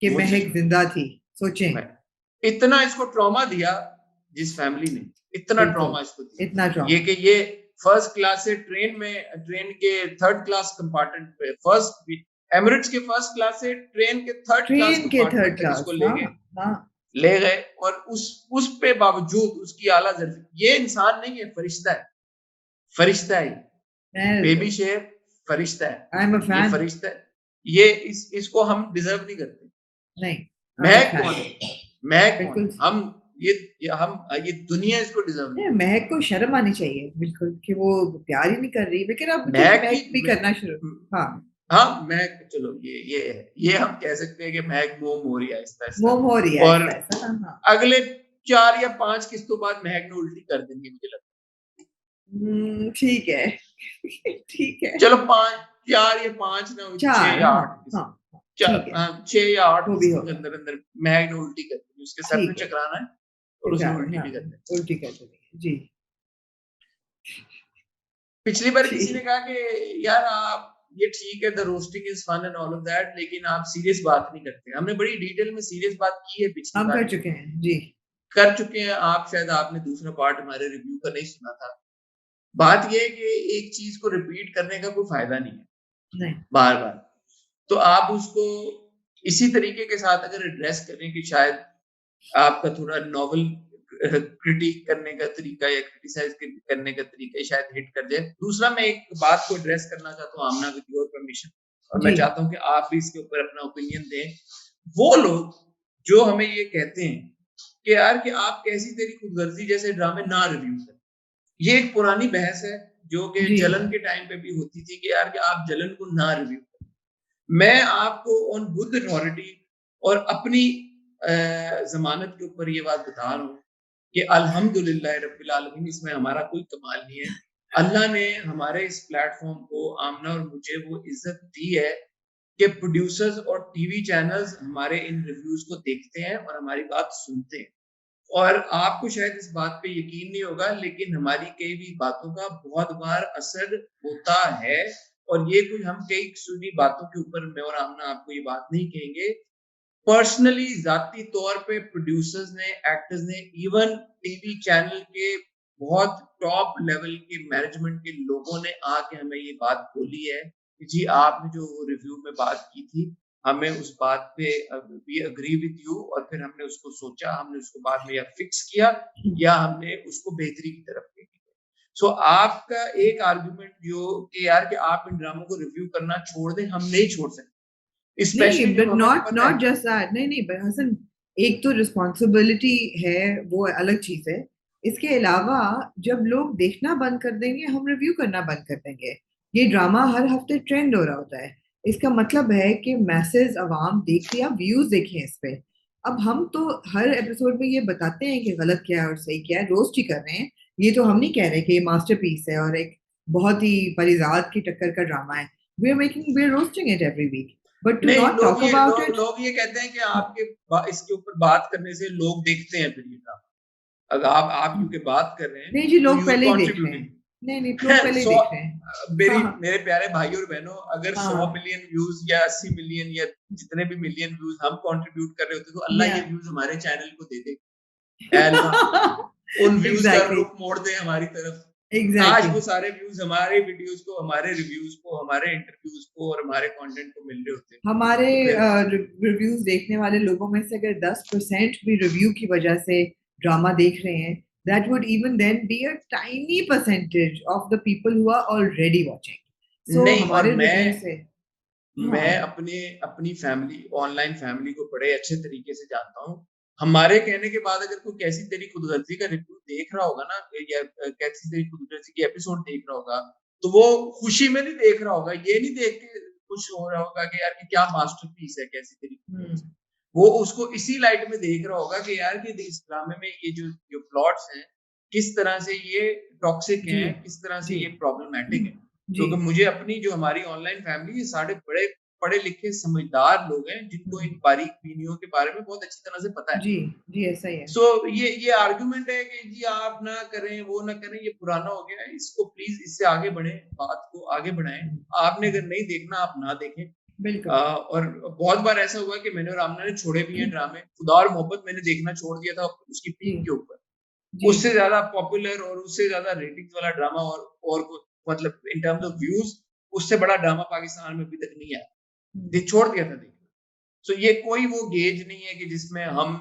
कि मुझसे महक जिंदा थी. सोचें. मैं इतना इसको ट्रॉमा दिया, जिस फैमिली ने इतना बिल्कुल, ट्रॉमा इसको दिया, इतना ये ड्रामा. कि ये फर्स्ट क्लास से ट्रेन के थर्ड क्लास कंपार्टमेंट पे, फर्स्ट एमिरेट्स के फर्स्ट क्लास से ट्रेन के थर्ड क्लास ट्रेन के कंपार्टमेंट थर्ड तक इसको क्लास. ले हाँ गए, हाँ. ले गए, और उस पे बावजूद उसकी आला ज़र्फी, ये इंसान नहीं है, फरिश्ता है, फरिश्ता है, बेबी मैं शेर फरिश्ता है, आई एम अ ये फैन. फरिश्ता है, ये इसको हम डिजर्व नहीं करते। नहीं, आई एम महक अ कौन फैन. है, महक कौन बिल्कुल. है, ये दुनिया इसको डिजर्व नहीं नहीं, महक को शर्म आनी चाहिए बिल्कुल कि वो प्यार ही नहीं कर रही, लेकिन अब करती। ठीक है, महक महक भी की करना शुरू. हाँ, हाँ महक, चलो ये हम कह सकते हैं कि महक मोम हो रही है आहिस्ता आहिस्ता, मोम हो रही है और ऐसा ऐसा ना. हाँ. अगले 4 या 5 किस्तों बाद महक ने उल्टी कर देंगे मुझे लगता ठीक है. ठीक है. है। चलो 5, 4 या 5 ना, 6 चार. या हाँ 8 हाँ हाँ, ठीक है, 6 या 8 वो भी किस्तों के होगा. अंदर अंदर महक ने उल्टी कर दी, उसके सर पे ठीक है. चकराना है और ठीक उसने है. उल्टी हाँ, भी करना है। उल्टी कर देंगे जी. पिछली बार किसी ने ठीक. कहा कि यार आप, ये ठीक है the roasting is fun and all of that, लेकिन आप सीरियस बात नहीं करते। हमने बड़ी डिटेल में सीरियस बात की है पिछली हम बार कर भी, चुके हैं जी. कर चुके हैं आप, शायद आपने दूसरा पार्ट हमारे रिव्यू का नहीं सुना था। बात ये है कि एक चीज़ को रिपीट करने का कोई फ़ायदा नहीं है, नहीं, बार-बार। तो आप उसको इसी तरीके के साथ अगर एड्रेस करें कि शायद आपका थोड़ा नॉवल क्रिटिक करने का तरीका या क्रिटिसाइज़ करने का तरीका शायद हिट कर जाए। दूसरा मैं एक बात को एड्रेस करना चाहता हूँ आमना विद योर परमिशन, और मैं जी, चाहता हूँ कि आप भी इसके ऊपर अपना ओपिनियन दें। वो लोग जो हमें ये कहते हैं कि यार कि आप कैसी तेरी खुदगर्जी जैसे ड्रामे ना रिव्यू करें। ये एक पुरानी बहस है जो कि जी, जलन के टाइम पे भी होती थी कि यार कि आप जलन को ना रिव्यू करें। मैं आपको ऑन गुड अथॉरिटी और अपनी ज़मानत के ऊपर ये बात बता रहा हूँ कि अल्हम्दुलिल्लाह रब्बिल आलमीन, इसमें हमारा कोई कमाल नहीं है। अल्लाह ने हमारे इस प्लेटफ़ॉर्म को, आमना और मुझे, वो इज़्ज़त दी है कि प्रोड्यूसर्स और टीवी चैनल्स हमारे इन रिव्यूज़ को देखते हैं और हमारी बात सुनते हैं। और आपको शायद इस बात पे यकीन नहीं होगा, लेकिन हमारी कई भी बातों का बहुत बार असर होता है, और ये कोई हम कई सुनी बातों के ऊपर मैं और आमना आपको ये बात नहीं कहेंगे। पर्सनली ज़ाती तौर पे प्रोड्यूसर्स ने, एक्टर्स ने, इवन टीवी चैनल के बहुत टॉप लेवल के मैनेजमेंट के लोगों ने आके हमें ये बात बोली है कि जी आपने जो रिव्यू में बात की थी, हमें उस बात पे वी एग्री विद यू, और फिर हमने उसको सोचा, हमने उसको बाद में या फिक्स किया या हमने उसको बेहतरी की तरफ ले गए। सो आपका एक आर्गुमेंट जो कि यार कि आप इन ड्रामों को रिव्यू करना छोड़ दें, हम नहीं छोड़ सकते। नहीं, स्पेशली जब बट हमें नॉट पता नॉट है जस्ट दैट, नहीं, बट हसन, एक तो रिस्पॉन्सिबिलिटी है, वो अलग चीज़ है। इसके अलावा जब लोग देखना बंद कर देंगे, हम रिव्यू करना बंद कर देंगे। ये ड्रामा हर हफ्ते ट्रेंड हो रहा होता है। इसका मतलब है कि मैसेज अवाम देख रही है, व्यूज़ देखें इस पे। अब हम तो हर एपिसोड में ये बताते हैं कि गलत क्या है और सही क्या है, रोस्ट ही कर रहे हैं। ये तो हम नहीं कह रहे कि ये मास्टरपीस है और एक बहुत ही परिज़ाद की टक्कर का ड्रामा है। We are roasting it every week. But to नहीं, not talk about it, लोग ये कहते हैं कि आपके इसके ऊपर बात करने से लोग देखते हैं फिर ये ड्रामा। अगर आप क्योंकि बात कर रहे हैं, नहीं जी, तो लोग यू आर पहले ही देख रहे कंट्रीब्यूटिंग। हैं। नहीं, लोग पहले ही 100 देख रहे हैं। हाँ, हाँ, मेरे प्यारे भाइयों और बहनों, अगर 100 हाँ, मिलियन व्यूज या 80 मिलियन या जितने भी मिलियन व्यूज हम कंट्रीब्यूट कर रहे होते, तो अल्लाह ये yeah. व्यूज हमारे चैनल को दे दे। ऐ अल्लाह उन व्यूज का Exactly, रुख मोड़ दे हमारी तरफ। काश वो exactly. सारे व्यूज हमारे वीडियोस को, हमारे रिव्यूज को, हमारे इंटरव्यूज को और हमारे कंटेंट को मिल रहे होते, हमारे तो फिर रिव्यूज देखने वाले लोगों में से अगर 10% भी रिव्यू की वजह से ड्रामा देख रहे हैं, that would even then be a tiny percentage of the people who are already watching. So नहीं। और हमारे रिव्यू से, मैं हाँ, अपनी फैमिली, ऑनलाइन फैमिली को बड़े अच्छे तरीके से जानता हूँ। हमारे कहने के बाद अगर कोई कैसी तेरी खुदगर्जी का रिव्यू देख रहा होगा ना, या कैसी तेरी खुदगर्जी की एपिसोड देख रहा होगा, तो वो खुशी में नहीं देख रहा होगा, ये नहीं देख के खुश हो रहा होगा कि यार कि क्या मास्टरपीस है कैसी तेरी हम्म, खुदगर्जी। वो उसको इसी लाइट में देख रहा होगा कि यार कि इस ड्रामे में ये जो प्लॉट्स हैं, किस तरह से ये टॉक्सिक जी, हैं, किस तरह से जी, ये प्रॉब्लमैटिक है। जी, क्योंकि मुझे अपनी जो हमारी ऑनलाइन फैमिली, ये सारे बड़े पढ़े-लिखे समझदार लोग हैं, जिनको इन बारीक बीनियों के बारे में बहुत अच्छी तरह से पता है। जी, जी, ऐसा ही है। सो ये आर्गुमेंट है कि जी आप ना करें, वो ना करें, ये पुराना हो गया है। इसको प्लीज़ इससे आगे बढ़ें, बात को आगे बढ़ाएँ। आपने अगर नहीं देखना, आप ना देखें। बिल्कुल। और बहुत बार ऐसा हुआ कि मैंने और आमना ने छोड़े भी हैं ड्रामे। खुदा और मोहब्बत मैंने देखना छोड़ दिया था उसकी जी, पीक के ऊपर। जी, उससे ज़्यादा पॉपुलर और उससे ज़्यादा रेटिंग्स वाला ड्रामा और को मतलब इन टर्म्स ऑफ व्यूज़, उससे बड़ा ड्रामा पाकिस्तान में अभी तक नहीं आया। हुँ, छोड़ दिया था देखना। सो ये कोई वो गेज नहीं है कि जिसमें हम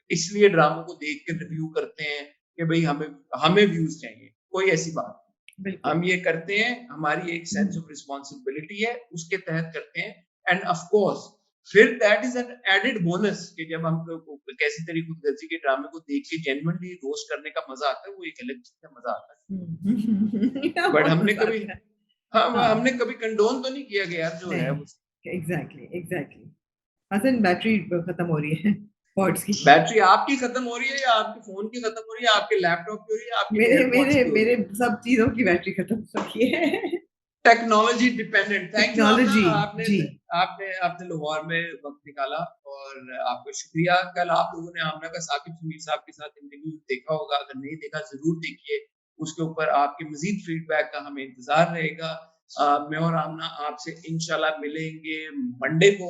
इसलिए ड्रामों को देख के रिव्यू करते हैं कि भई हमें हमें व्यूज़ चाहिए, कोई ऐसी बात नहीं। बिल्कुल। हम ये करते हैं, हमारी एक सेंस ऑफ रिस्पॉन्सिबिलिटी है, उसके तहत करते हैं। एंड ऑफ कोर्स फिर that is an added bonus कि जब हम कैसी तेरी खुदगर्जी के ड्रामे को देख के जेन्युइनली रोस्ट करने का मज़ा आता है, वो एक अलग चीज़ का मज़ा आता है। बट बहुत हमने मज़ा कभी आता है। हाँ, हाँ, हमने कभी कंडोन तो नहीं किया कि यार जो है नहीं, वो एग्ज़ैक्टली। हसन, बैटरी खत्म हो रही है पॉड्स की। बैटरी आपकी खत्म हो रही है या आपके फ़ोन की खत्म हो रही है, आपके लैपटॉप की हो रही है, आपके मेरे एयरपॉड्स मेरे की हो रही मेरे है? सब चीज़ों की बैटरी खत्म हो चुकी है। Technology dependent. Thank you Amna, technology, आपने जी। आपने आपने लाहौर में वक़्त निकाला, और आपका शुक्रिया। कल आप लोगों ने आमना का साकिब समीर साहब के साथ इंटरव्यू देखा होगा, अगर नहीं देखा ज़रूर देखिए। उसके ऊपर आपके मज़ीद फीडबैक का हमें इंतज़ार रहेगा। मैं और आमना आपसे इंशाल्लाह मिलेंगे मंडे को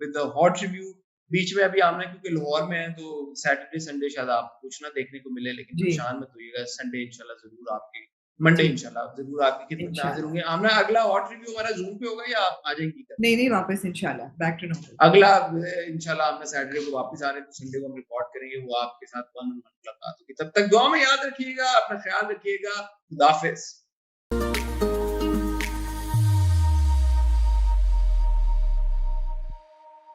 विद अ हॉट रिव्यू। बीच में अभी आमना क्योंकि लाहौर में है तो सैटरडे संडे शायद आप कुछ ना देखने को मिले, लेकिन जी, परेशान मत होइएगा, संडे इंशाल्लाह ज़रूर आपकी मंडे जी, इंशाल्लाह ज़रूर आपकी खिदमत में हाज़िर इंशाल्लाह। होंगे। आमना अगला और रिव्यू हमारा ज़ूम पे होगा या आप आ जाएँगी कल? नहीं, नहीं वापस इंशाल्लाह, बैक टू नॉर्मल। अगला इंशाल्लाह आमना सैटरडे को वापस आ रहे हैं तो संडे को हम रिकॉर्ड करेंगे, वो आपके साथ वन ऑन वन मुलाकात होगी। तब तक दुआ में याद रखिएगा, अपना ख़्याल रखिएगा। खुदा हाफ़िज़।